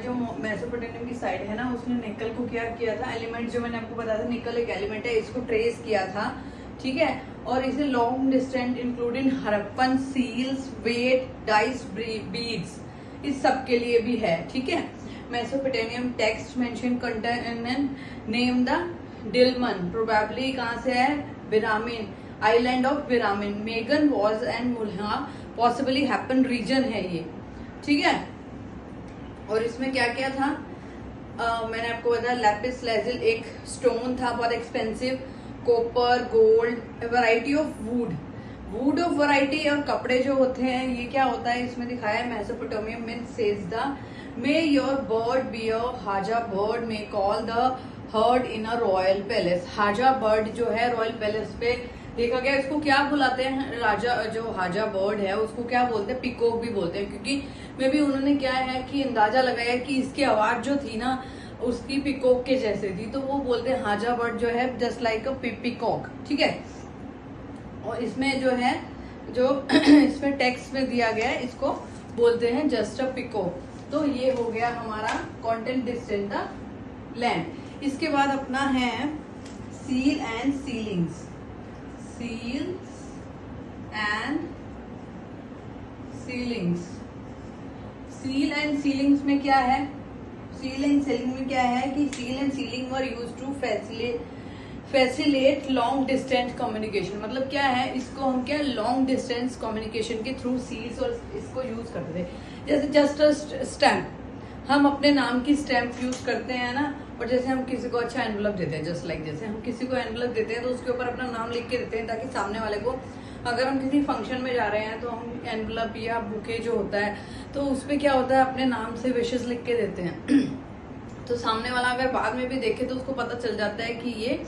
A: जो मेसोपोटामियम की साइड है ना उसने निकल को क्या किया था, एलिमेंट जो मैंने आपको बताया था निकल एक एलिमेंट है, इसको ट्रेस किया था। ठीक है, और इसे long distance including Harappan seals weight dice beads, इस सब के लिए भी है। ठीक है, Mesopotamian text mention contain name the Dilmun, probably कहाँ से है, Bahrain, island of Bahrain, Magan was and Meluhha possibly Harappan region है ये। ठीक है, और इसमें क्या क्या था, मैंने आपको बताया लैपिस लेजिल एक स्टोन था बहुत expensive, copper, gold, variety of would of variety, और कपड़े जो होते हैं ये क्या होता है इसमें दिखाया है, Mesopotamian means says the may your bird be a haja bird may call the heard in a royal palace, haja bird जो है रॉयल पैलेस पे देखा गया, इसको क्या बुलाते हैं, राजा जो हाजा बर्ड है उसको क्या बोलते हैं, पिकॉक भी बोलते हैं, क्योंकि मे भी उन्होंने क्या है कि अंदाजा लगाया कि इसकी आवाज जो थी ना उसकी पिकॉक के जैसे थी, तो वो बोलते हैं हाजा बर्ड जो है जस्ट लाइक अ पिकॉक। ठीक है, और इसमें जो है जो इसमें टेक्स्ट में दिया गया है इसको बोलते हैं जस्ट अ पिकॉक। तो ये हो गया हमारा कंटेंट डिस्टेंस द लैंड। इसके बाद अपना है seal and sealings, seals and sealings. Seal and sealings में क्या है, सील एंड सीलिंग में क्या है कि seal and sealing were use to facilitate long distance communication, मतलब क्या है इसको हम क्या लॉन्ग डिस्टेंस कम्युनिकेशन के थ्रू सील्स और इसको यूज करते थे। जैसे जस्ट अ स्टैम्प, हम अपने नाम की स्टैम्प यूज करते हैं ना, और जैसे हम किसी को अच्छा एनवलप देते हैं, जस्ट लाइक जैसे हम किसी को एनवलप देते हैं तो उसके ऊपर अपना नाम लिख के देते हैं ताकि सामने वाले को, अगर हम किसी फंक्शन में जा रहे हैं तो हम एनवलप या बुके जो होता है तो उसपे क्या होता है अपने नाम से विशेष लिख के देते हैं तो सामने वाला अगर बाद में भी देखे तो उसको पता चल जाता है कि ये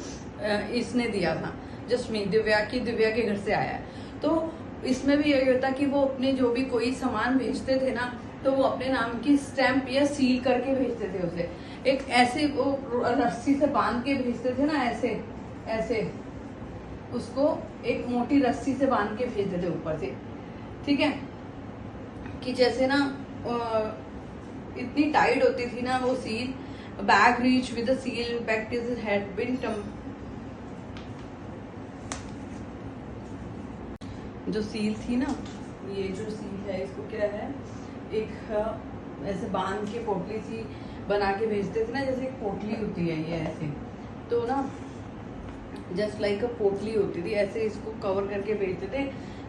A: इसने दिया था, जस्ट मी दिव्या के घर से आया है। तो इसमें भी यही होता कि वो अपने जो भी कोई सामान भेजते थे ना तो वो अपने नाम की स्टैम्प या सील करके भेजते थे उसे, एक ऐसे वो रस्सी से बांध के भेजते थे ना, ऐसे ऐसे उसको एक मोटी रस्सी से बांध के भेजते थे ऊपर से। ठीक है, कि जैसे ना इतनी टाइट होती थी ना वो seal bag reach with seal impact is had been जो सील थी ना, ये जो सील है इसको क्या है, एक ऐसे बांध के पोटली सी बना के भेजते थे ना, जैसे एक पोटली होती है ये ऐसे, तो ना जस्ट लाइक अ पोटली होती थी, ऐसे इसको कवर करके भेजते थे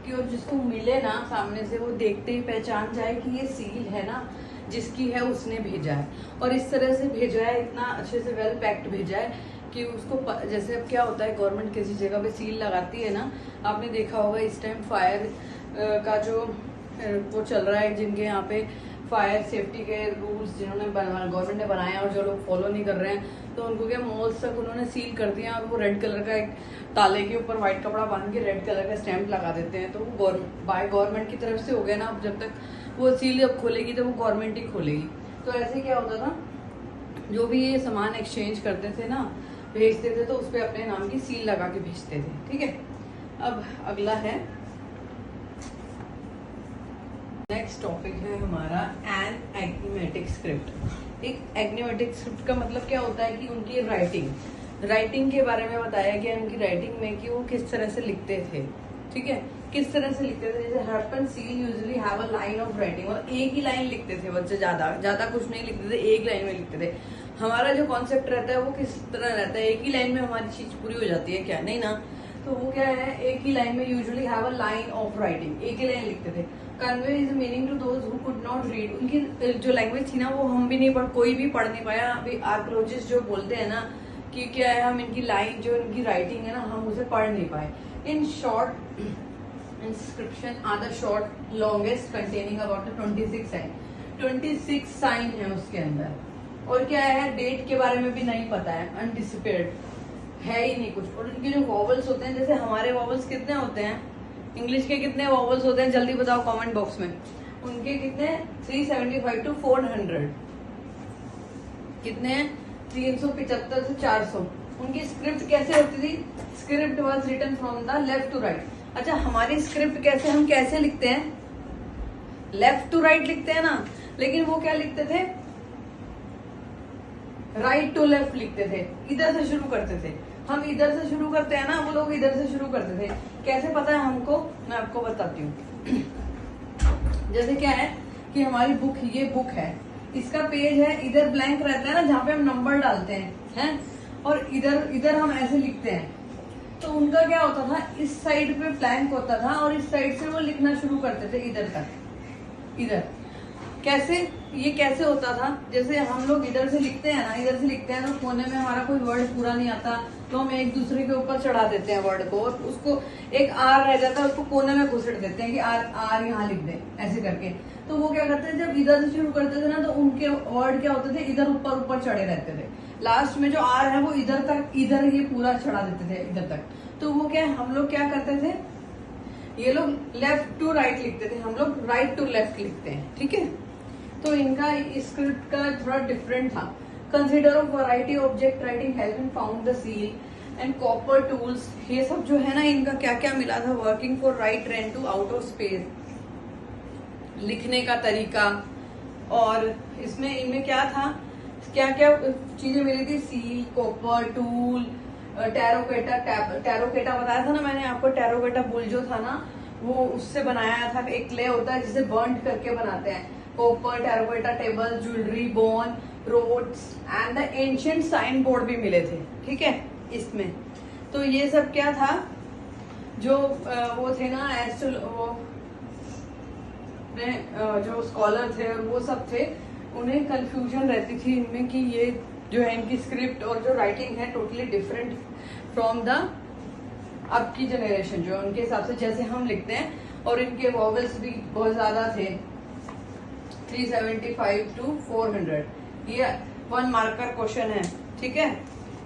A: कि और जिसको मिले ना सामने से वो देखते ही पहचान जाए कि ये सील है ना, जिसकी है उसने भेजा है। और इस तरह से भेजा है, इतना अच्छे से वेल पैक्ड भेजा है कि उसको जैसे अब क्या होता है, गवर्नमेंट किसी जगह पे सील लगाती है ना, आपने देखा होगा इस टाइम फायर का जो वो चल रहा है, जिनके यहाँ पे फायर सेफ्टी के रूल्स जिन्होंने गवर्नमेंट ने बनाए और जो लोग फॉलो नहीं कर रहे हैं, तो उनको क्या मॉल्स तक उन्होंने सील कर दिया और वो रेड कलर का एक ताले के ऊपर व्हाइट कपड़ा बांध के रेड कलर का स्टैंप लगा देते हैं। तो वो बाय गवर्नमेंट की तरफ से हो गया ना, अब जब तक वो सील अब खोलेगी तो वो गवर्नमेंट ही खोलेगी। तो ऐसे क्या होता था, जो भी ये सामान एक्सचेंज करते थे ना, भेजते थे, तो उस पर अपने नाम की सील लगा के भेजते थे। ठीक है, अब अगला है, नेक्स्ट टॉपिक है हमारा एन एग्नीमेटिक स्क्रिप्ट। एक एग्नीमेटिक स्क्रिप्ट का मतलब क्या होता है कि उनकी राइटिंग के बारे में बताया गया, उनकी राइटिंग में कि वो किस तरह से लिखते थे। ठीक है, किस तरह से लिखते थे, जैसे हरपन seal usually have a line of writing, और एक ही लाइन लिखते थे बच्चे, ज्यादा कुछ नहीं लिखते थे, एक लाइन में लिखते थे। हमारा जो कॉन्सेप्ट रहता है वो किस तरह रहता है, एक ही लाइन में हमारी चीज पूरी हो जाती है क्या, नहीं ना। तो वो क्या है, एक ही लाइन में usually have a line of writing, एक ही लाइन लिखते थे। Convey is meaning to those who could not read, उनकी जो लैंग्वेज थी ना वो हम भी नहीं पढ़, कोई भी पढ़ नहीं पाया। अभी आर्कोलॉजिस्ट जो बोलते हैं ना कि क्या है, हम इनकी लाइन जो इनकी राइटिंग है ना, हम उसे पढ़ नहीं पाए। In short inscription are the short longest containing about 26 sign, 26 sign है उसके अंदर। और क्या है, डेट के बारे में भी नहीं पता है, अनडिसिपेड है ही नहीं कुछ। और उनके जो वॉवल्स होते हैं, जैसे हमारे वॉवल्स कितने होते हैं, इंग्लिश के कितने वॉवल्स होते हैं, जल्दी बताओ कमेंट बॉक्स में। उनके कितने, 375 to 400, कितने, 375 से 400। उनकी स्क्रिप्ट कैसे होती थी, script was written from the left to right. अच्छा, हमारी स्क्रिप्ट कैसे, हम कैसे लिखते हैं, लेफ्ट टू राइट लिखते हैं ना, लेकिन वो क्या लिखते थे, राइट टू लेफ्ट लिखते थे, इधर से शुरू करते थे। हम इधर से शुरू करते हैं ना, वो लोग इधर से शुरू करते थे। कैसे पता है हमको, मैं आपको बताती हूँ। जैसे क्या है कि हमारी बुक, ये बुक है, इसका पेज है, इधर ब्लैंक रहता है ना जहाँ पे हम नंबर डालते हैं, और इधर हम ऐसे लिखते हैं। तो उनका क्या होता था, इस साइड पे ब्लैंक होता था और इस साइड से वो लिखना शुरू करते थे इधर तक। इधर कैसे, ये कैसे होता था, जैसे हम लोग इधर से लिखते हैं ना, इधर से लिखते हैं तो कोने में हमारा कोई वर्ड पूरा नहीं आता, तो हम एक दूसरे के ऊपर चढ़ा देते हैं वर्ड को, और उसको एक आर रह जाता है, उसको कोने में घुसेड़ देते हैं कि आर यहाँ लिख दे, ऐसे करके। तो वो क्या करते थे, जब इधर से शुरू करते थे ना, तो उनके वर्ड क्या होते थे, इधर ऊपर चढ़े रहते थे। लास्ट में जो आर है वो इधर तक, इधर ही पूरा चढ़ा देते थे इधर तक। तो वो क्या, हम लोग क्या करते थे, ये लोग लेफ्ट टू राइट लिखते थे, हम लोग राइट टू लेफ्ट लिखते हैं। ठीक है, तो इनका स्क्रिप्ट का थोड़ा डिफरेंट था। Consider of variety object writing has been found the seal and copper tools, ये सब जो है ना, इनका क्या क्या मिला था, working for right ran to out of space, लिखने का तरीका। और इसमें इनमें क्या था, क्या क्या चीजें मिली थी, सील, कॉपर, टूल, टेरोकेटा बताया था ना मैंने आपको, टेरोकेटा बुल जो था ना, वो उससे बनाया था। एक क्ले होता है जिसे बर्न करके बनाते हैं। Copper, terracotta, table, jewellery, bone, rods and the ancient sign board भी मिले थे। ठीक है, इसमें तो ये सब क्या था, जो वो थे ना, जो स्कॉलर थे और वो सब थे, उन्हें कंफ्यूजन रहती थी इनमें कि ये जो है इनकी स्क्रिप्ट और जो राइटिंग है टोटली डिफरेंट फ्रॉम द अब की जनरेशन, जो उनके हिसाब से जैसे हम लिखते हैं। और इनके वॉवल्स भी बहुत ज्यादा थे, 375 to 400। ये 1 मार्कर क्वेश्चन है। ठीक है,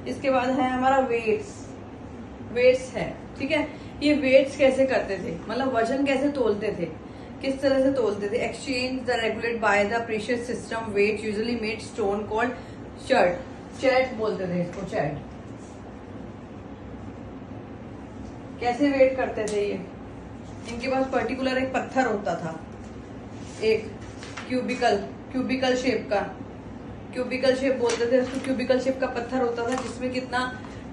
A: इसके बाद है हमारा वेट्स है। ठीक है, ये वेट्स कैसे करते थे, मतलब वजन कैसे तोलते थे, किस तरह से तोलते थे। Exchange the regulate by the precious system, weight usually made stone called chert बोलते थे इसको, चैट। कैसे वेट करते थे ये, इनके पास पर्टिकुलर एक पत्थर होता था, एक क्यूबिकल शेप का, क्यूबिकल शेप बोलते थे उसको। क्यूबिकल शेप का पत्थर होता था जिसमें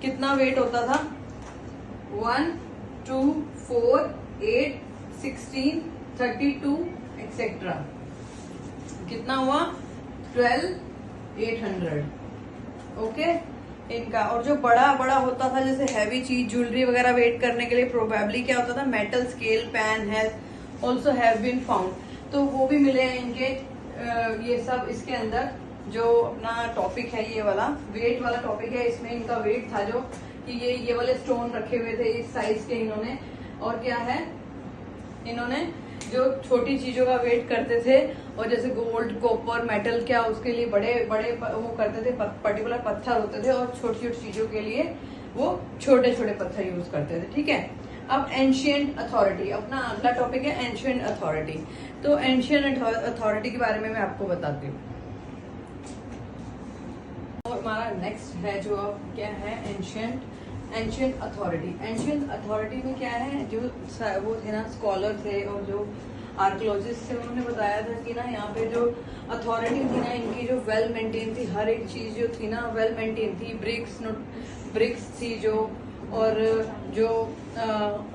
A: कितना वेट होता था, 1, 2, 4, 8, 16, 32 एक्सेट्रा। कितना हुआ, 12,800। ओके इनका। और जो बड़ा बड़ा होता था जैसे हैवी चीज ज्वेलरी वगैरह वेट करने के लिए प्रोबेबली क्या होता था, metal scale pan has also have been found, तो वो भी मिले हैं इनके। ये सब इसके अंदर जो अपना टॉपिक है ये वाला वेट वाला टॉपिक है, इसमें इनका वेट था जो कि ये वाले स्टोन रखे हुए थे इस साइज के इन्होंने। और क्या है, इन्होंने जो छोटी चीजों का वेट करते थे और जैसे गोल्ड कॉपर मेटल क्या उसके लिए बड़े बड़े वो करते थे, पर्टिकुलर पत्थर होते थे, और छोटी छोटी चीजों के लिए वो छोटे छोटे पत्थर यूज करते थे। ठीक है, अब एंशिएंट अथॉरिटी, अपना अगला टॉपिक है एंशिएंट अथॉरिटी। तो एंशिएंट अथॉरिटी के बारे में मैं आपको बताती हूँ। और हमारा नेक्स्ट है जो क्या है, एंशिएंट अथॉरिटी। एंशिएंट अथॉरिटी में क्या है, जो वो थे ना स्कॉलर थे और जो आर्कियोलॉजिस्ट थे, उन्होंने बताया था कि ना यहाँ पे जो अथॉरिटी थी ना इनकी जो वेल मेंटेन थी, हर एक चीज जो थी ना वेल मेंटेन थी। ब्रिक्स थी जो, और जो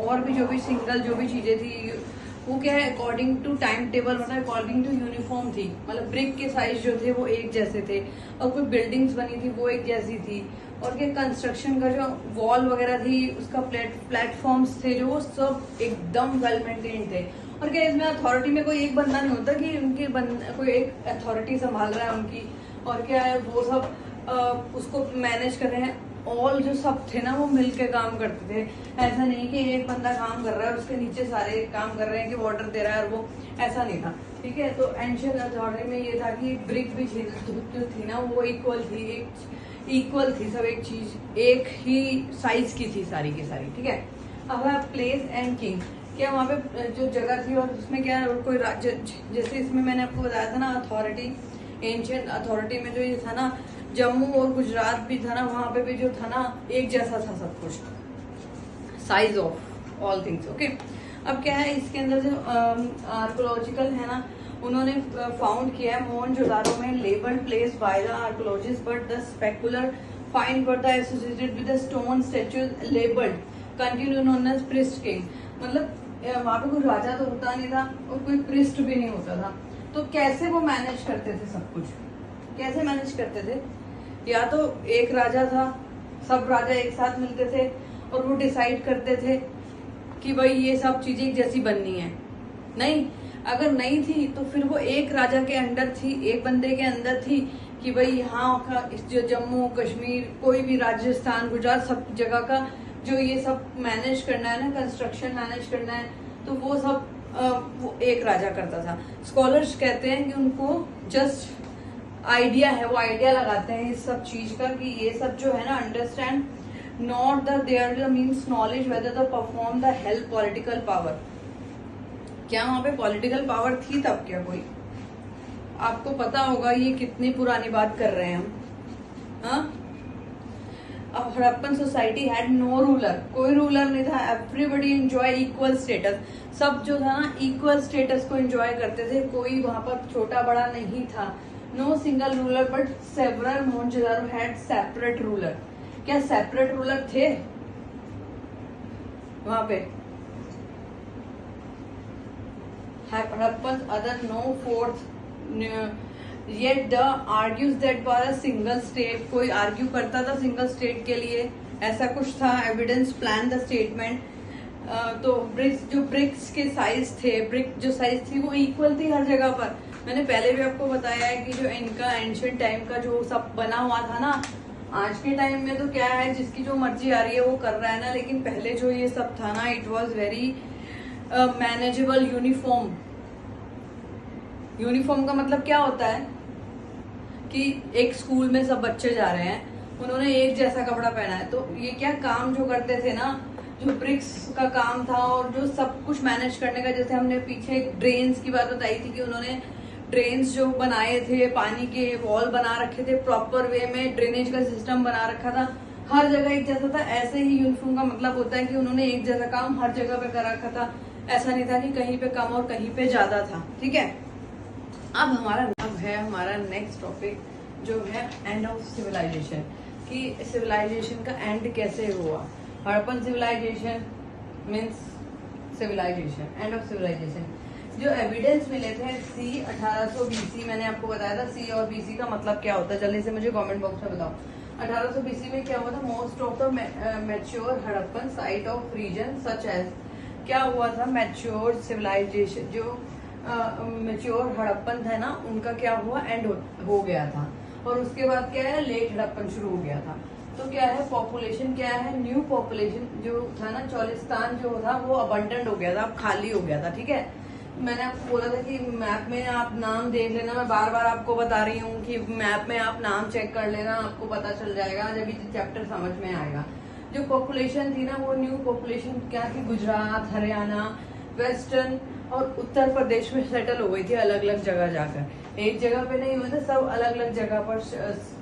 A: और भी जो भी सिंगल जो भी चीजें थी वो क्या है अकॉर्डिंग टू टाइम टेबल, मतलब अकॉर्डिंग टू यूनिफॉर्म थी। मतलब ब्रिक के साइज जो थे वो एक जैसे थे, और कोई बिल्डिंग्स बनी थी वो एक जैसी थी, और क्या कंस्ट्रक्शन का जो वॉल वगैरह थी उसका प्लेटफॉर्म्स थे जो वो सब एकदम वेल मेंटेन थे। और क्या इसमें अथॉरिटी में कोई एक बंदा नहीं होता कि उनकी कोई एक अथॉरिटी संभाल रहा है उनकी, और क्या है वो सब उसको मैनेज कर रहे हैं। ऑल जो सब थे ना वो मिलके काम करते थे, ऐसा नहीं कि एक बंदा काम कर रहा है उसके नीचे सारे काम कर रहे हैं कि वाटर दे रहा है, और वो ऐसा नहीं था। ठीक है, तो एंशिएंट अथॉरिटी में ये था कि ब्रिक भी जो थी ना वो इक्वल थी, सब एक चीज एक ही साइज की थी सारी की सारी। ठीक है, अब है प्लेस एंड किंग। क्या वहाँ पे जो जगह थी और उसमें क्या कोई राज्य, जैसे इसमें मैंने आपको बताया था ना अथॉरिटी, एंशिएंट अथॉरिटी में जो ये था ना जम्मू और गुजरात भी था ना, वहां पे भी जो था ना एक जैसा था सब कुछ, size of all things. Okay, अब क्या है इसके अंदर जो आर्कोलॉजिकल है ना, उन्होंने फाउंड किया है मोहनजोदारो में labelled place by the archaeologist but the spectacular find were the associated with the stone statues labelled continue known as priest king. मतलब वहां पे कोई राजा तो होता नहीं था और कोई प्रिस्ट भी नहीं होता था, तो कैसे वो मैनेज करते थे सब कुछ, कैसे मैनेज करते थे? या तो एक राजा था, सब राजा एक साथ मिलते थे और वो डिसाइड करते थे कि भाई ये सब चीजें एक जैसी बननी है। नहीं, अगर नहीं थी तो फिर वो एक राजा के अंडर थी, एक बंदे के अंदर थी कि भाई यहाँ का जो जम्मू कश्मीर कोई भी राजस्थान गुजरात सब जगह का जो ये सब मैनेज करना है ना, कंस्ट्रक्शन मैनेज करना है, तो वो सब वो एक राजा करता था। स्कॉलर्स कहते हैं कि उनको जस्ट आइडिया है, वो आइडिया लगाते हैं इस सब चीज का कि ये सब जो है ना understand not the there means knowledge whether the perform the help political power. क्या वहां पे पॉलिटिकल पावर थी तब? क्या कोई आपको पता होगा ये कितनी पुरानी बात कर रहे हैं हम, हाँ? अब Harappan society had no ruler, कोई रूलर नहीं था। एवरीबडी एंजॉय इक्वल स्टेटस, सब जो था ना इक्वल स्टेटस को एंजॉय करते थे, कोई वहां पर छोटा बड़ा नहीं था। No single ruler but several Mohenjodaro had separate ruler. क्या सेपरेट रूलर थे वहां पे? Harappan other no fourth Yet the argues that for a single state, कोई आर्ग्यू करता था सिंगल स्टेट के लिए, ऐसा कुछ था। Evidence plan the statement. तो ब्रिक्स के साइज थे, ब्रिक जो साइज थी वो इक्वल थी हर जगह पर। मैंने पहले भी आपको बताया है कि जो इनका एंशिएंट टाइम का जो सब बना हुआ था ना, आज के टाइम में तो क्या है जिसकी जो मर्जी आ रही है वो कर रहा है ना, लेकिन पहले जो ये सब था ना it was very manageable. Uniform का मतलब क्या होता है कि एक स्कूल में सब बच्चे जा रहे हैं, उन्होंने एक जैसा कपड़ा पहना है, तो ये क्या काम जो करते थे ना, जो ब्रिक्स का काम था और जो सब कुछ मैनेज करने का, जैसे हमने पीछे ड्रेन्स की बात बताई थी कि उन्होंने ड्रेन्स जो बनाए थे, पानी के वॉल बना रखे थे, प्रॉपर वे में ड्रेनेज का सिस्टम बना रखा था, हर जगह एक जैसा था। ऐसे ही यूनिफॉर्म का मतलब होता है कि उन्होंने एक जैसा काम हर जगह पे कर रखा था, ऐसा नहीं था कि कहीं पे कम और कहीं पे ज्यादा था। ठीक है, अब है हमारा नेक्स्ट टॉपिक जो है एंड ऑफ सिविलाइजेशन, कि सिविलाइजेशन का एंड कैसे हुआ। Harappan civilisation means civilisation, end of civilisation. जो एविडेंस मिले थे सी 1800 बीसी, मैंने आपको बताया था सी और बीसी का मतलब क्या होता है, जल्दी से मुझे कमेंट बॉक्स में बताओ। 1800 बीसी में क्या हुआ था, most of the mature Harappan site of region such as, क्या हुआ था, मैच्योर सिविलाइजेशन, जो मैच्योर हड़प्पन था ना, उनका क्या हुआ, एंड हो गया था। और उसके बाद क्या है, लेट हड़प्पन शुरू हो गया था। तो क्या है, पॉपुलेशन क्या है, न्यू पॉपुलेशन जो था ना, चौलिस्तान जो था वो अबंडेंट हो गया था, अब खाली हो गया था। ठीक है, मैंने आपको बोला था कि मैप में आप नाम देख लेना, मैं बार बार आपको बता रही हूँ कि मैप में आप नाम चेक कर लेना, आपको पता चल जाएगा जब ये चैप्टर समझ में आएगा। जो पॉपुलेशन थी ना, वो न्यू पॉपुलेशन क्या थी, गुजरात, हरियाणा, वेस्टर्न और उत्तर प्रदेश में सेटल हो गई थी, अलग अलग जगह जाकर। एक जगह पे नहीं हुए थे, सब अलग अलग जगह पर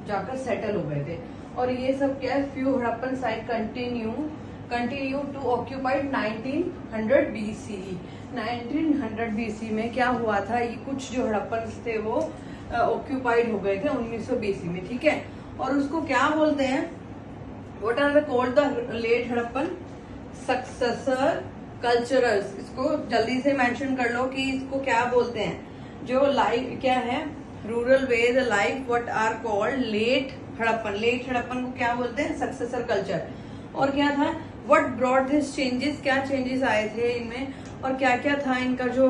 A: जाकर सेटल हो गए थे। और ये सब क्या है, few Harappan site continue to occupied 1900 BC। 1900 BC में क्या हुआ था, ये कुछ जो हड़प्पन थे वो ऑक्यूपाइड हो गए थे 1900 BC में। ठीक है, और उसको क्या बोलते हैं, what are the called the late Harappan successor culturals. इसको जल्दी से मेंशन कर लो कि इसको क्या बोलते हैं। जो लाइफ क्या है, rural way the life what are called late Harappan. Late Harappan को क्या बोलते हैं, सक्सेसर कल्चर। और क्या था, व्हाट ब्रॉट दिस चेंजेस, क्या चेंजेस आए थे इनमें, और क्या क्या था इनका जो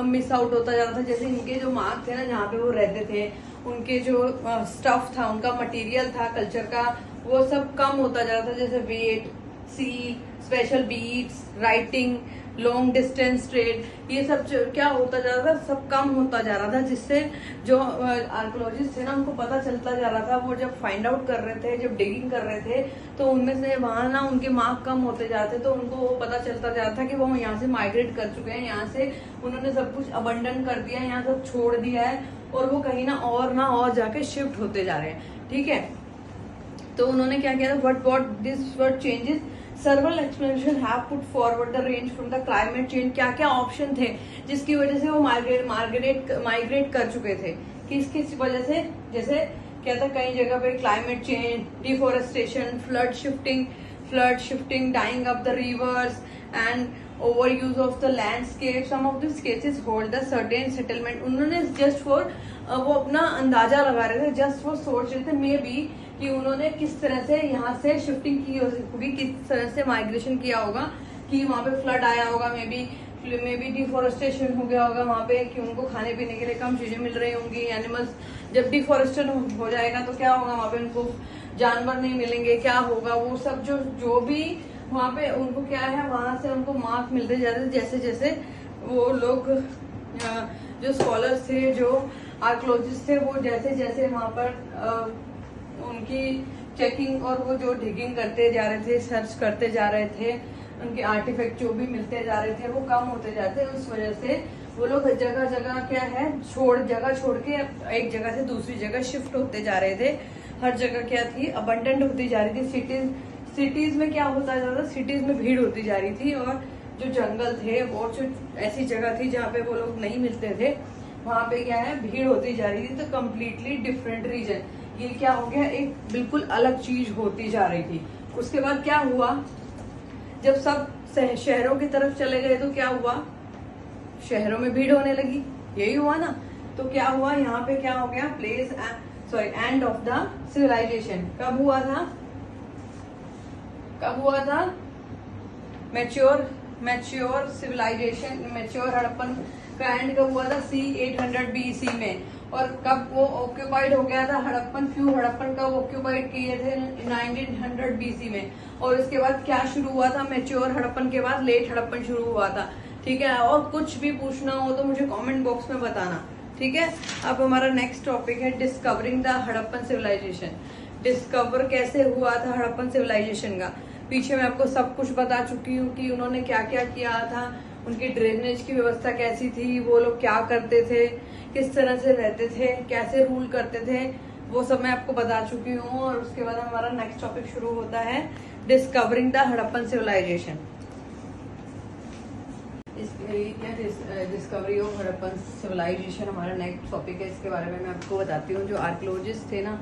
A: मिस आउट होता जा रहा था। जैसे इनके जो मार्क थे ना, जहाँ पे वो रहते थे, उनके जो स्टफ था, उनका मटेरियल था कल्चर का, वो सब कम होता जा रहा था। जैसे weight, seal, special beads, writing, long distance trade, ये सब क्या होता जा रहा था, सब कम होता जा रहा था। जिससे जो आर्कोलॉजिस्ट थे ना, उनको पता चलता जा रहा था, वो जब फाइंड आउट कर रहे थे, जब डिगिंग कर रहे थे, तो उनमें से वहां ना उनके मार्क कम होते जाते, तो उनको वो पता चलता जा रहा था कि वो यहाँ से माइग्रेट कर चुके हैं, यहाँ से उन्होंने सब कुछ अबंडन कर दिया है, यहाँ सब छोड़ दिया है, और वो कहीं ना और जाके शिफ्ट होते जा रहे हैं। ठीक है, तो उन्होंने क्या किया था, what this what changes सर्वल explanation have put forward the range from the climate change. क्या क्या ऑप्शन थे जिसकी वजह से वो माइग्रेट कर चुके थे, किस किस वजह से। जैसे क्या था, कई जगह पे climate change, deforestation, flood shifting, dying of the rivers and overuse of the landscape. Some of this cases hold the certain settlement. उन्होंने जस्ट फॉर वो अपना अंदाजा लगा रहे थे, जस्ट वो सोच रहे थे मे बी कि उन्होंने किस तरह से यहाँ से शिफ्टिंग की होगी, किस तरह से माइग्रेशन किया होगा, कि वहाँ पे फ्लड आया होगा, मे बी डिफोरेस्टेशन हो गया होगा वहाँ पे, कि उनको खाने पीने के लिए कम चीजें मिल रही होंगी। एनिमल्स जब डिफोरेस्टेशन हो जाएगा तो क्या होगा, वहाँ पे उनको जानवर नहीं मिलेंगे, क्या होगा, वो सब जो भी वहाँ पे उनको क्या है, वहां से उनको मार्क मिलते जाते थे। जैसे जैसे वो लोग जो स्कॉलर्स थे, जो आर्कोलॉजिस्ट थे, वो जैसे जैसे वहां पर उनकी चेकिंग और वो जो डिगिंग करते जा रहे थे, सर्च करते जा रहे थे, उनके आर्टिफैक्ट जो भी मिलते जा रहे थे वो कम होते जाते। उस वजह से वो लोग जगह जगह क्या है, जगह छोड़ के एक जगह से दूसरी जगह शिफ्ट होते जा रहे थे। हर जगह क्या थी, अबंडेंट होती जा रही थी। सिटीज में क्या होता जा रहा था, सिटीज में भीड़ होती जा रही थी, और जो जंगल थे और जो ऐसी जगह थी जहाँ पे वो लोग नहीं मिलते थे, वहां पे क्या है, भीड़ होती जा रही थी। तो कम्प्लीटली डिफरेंट रीजन, ये क्या हो गया, एक बिल्कुल अलग चीज होती जा रही थी। उसके बाद क्या हुआ, जब सब शहरों की तरफ चले गए तो क्या हुआ, शहरों में भीड़ होने लगी, यही हुआ ना। तो क्या हुआ, यहाँ पे क्या हो गया, एंड ऑफ द सिविलाइजेशन कब हुआ था, मैच्योर सिविलाइजेशन, मैच्योर हड़प्पन का एंड कब हुआ था, सी 800 BC में। और कब वो ऑक्यूपाइड हो गया था, फ्यू हड़प्पन कब ऑक्यूपाइड किए थे, 1900 BC में। और इसके बाद क्या शुरू हुआ था, मैच्योर हड़प्पन के बाद लेट हड़प्पन शुरू हुआ था। ठीक है, और कुछ भी पूछना हो तो मुझे कमेंट बॉक्स में बताना। ठीक है, अब हमारा नेक्स्ट टॉपिक है discovering the Harappan civilization. Discover कैसे हुआ था हड़प्पन सिविलाइजेशन का, पीछे मैं आपको सब कुछ बता चुकी हूँ कि उन्होंने क्या क्या किया था, उनकी ड्रेनेज की व्यवस्था कैसी थी, वो लोग क्या करते थे, किस तरह से रहते थे, कैसे रूल करते थे, वो सब मैं आपको बता चुकी हूँ। और उसके बाद हमारा नेक्स्ट टॉपिक शुरू होता है discovering the Harappan civilization. Discovery of Harappan civilization हमारा नेक्स्ट टॉपिक है। इसके बारे में मैं आपको बताती हूँ। जो आर्कियोलॉजिस्ट थे ना,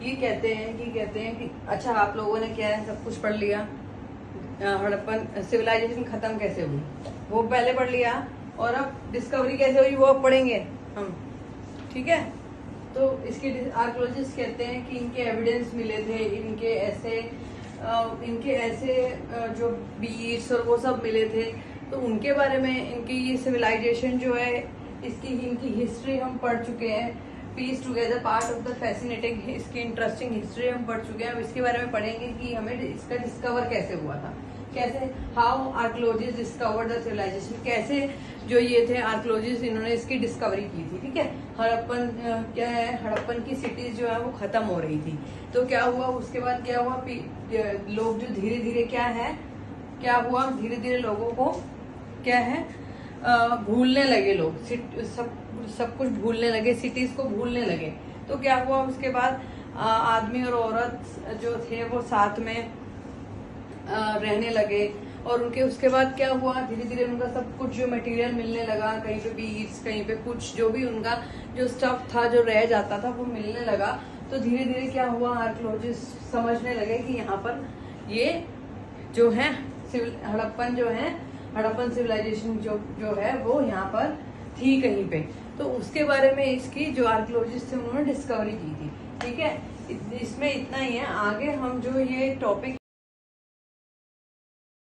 A: ये कहते हैं कि अच्छा आप लोगों ने क्या है सब कुछ पढ़ लिया, हड़प्पन सिविलाइजेशन खत्म कैसे हुई वो पहले पढ़ लिया, और अब डिस्कवरी कैसे हुई वो अब पढ़ेंगे हम, ठीक है। तो इसके आर्कियोलॉजिस्ट कहते हैं कि इनके एविडेंस मिले थे, इनके ऐसे जो बीट्स और वो सब मिले थे, तो उनके बारे में, इनकी ये सिविलाइजेशन जो है इनकी हिस्ट्री हम पढ़ चुके हैं। Piece together part of the fascinating, इसकी इंटरेस्टिंग हिस्ट्री हम पढ़ चुके हैं। अब इसके बारे में पढ़ेंगे कि हमें इसका डिस्कवर कैसे हुआ था, कैसे how archaeologist discover the civilization, कैसे जो ये थे आर्कियोलॉजिस्ट इन्होंने इसकी डिस्कवरी की थी, ठीक है। हड़प्पन क्या है, हड़प्पन की सिटीज जो है वो खत्म हो रही थी, तो क्या हुआ उसके बाद क्या हुआ, लोग जो धीरे धीरे क्या हुआ धीरे धीरे लोगों को क्या है भूलने लगे, लोग सब कुछ भूलने लगे, सिटीज को भूलने लगे। तो क्या हुआ उसके बाद आदमी और औरत जो थे वो साथ में रहने लगे, और उनके उसके बाद क्या हुआ धीरे धीरे उनका सब कुछ जो मटेरियल मिलने लगा, कहीं पे बीड्स, कहीं पे कुछ जो भी उनका जो स्टफ था जो रह जाता था वो मिलने लगा। तो धीरे धीरे क्या हुआ, आर्कियोलॉजिस्ट समझने लगे कि यहाँ पर ये जो है हड़प्पन सिविलाइजेशन जो है वो यहाँ पर थी कहीं पे। तो उसके बारे में इसकी जो आर्कियोलॉजिस्ट थे उन्होंने डिस्कवरी की थी, ठीक है। इसमें इतना ही है। आगे हम जो ये टॉपिक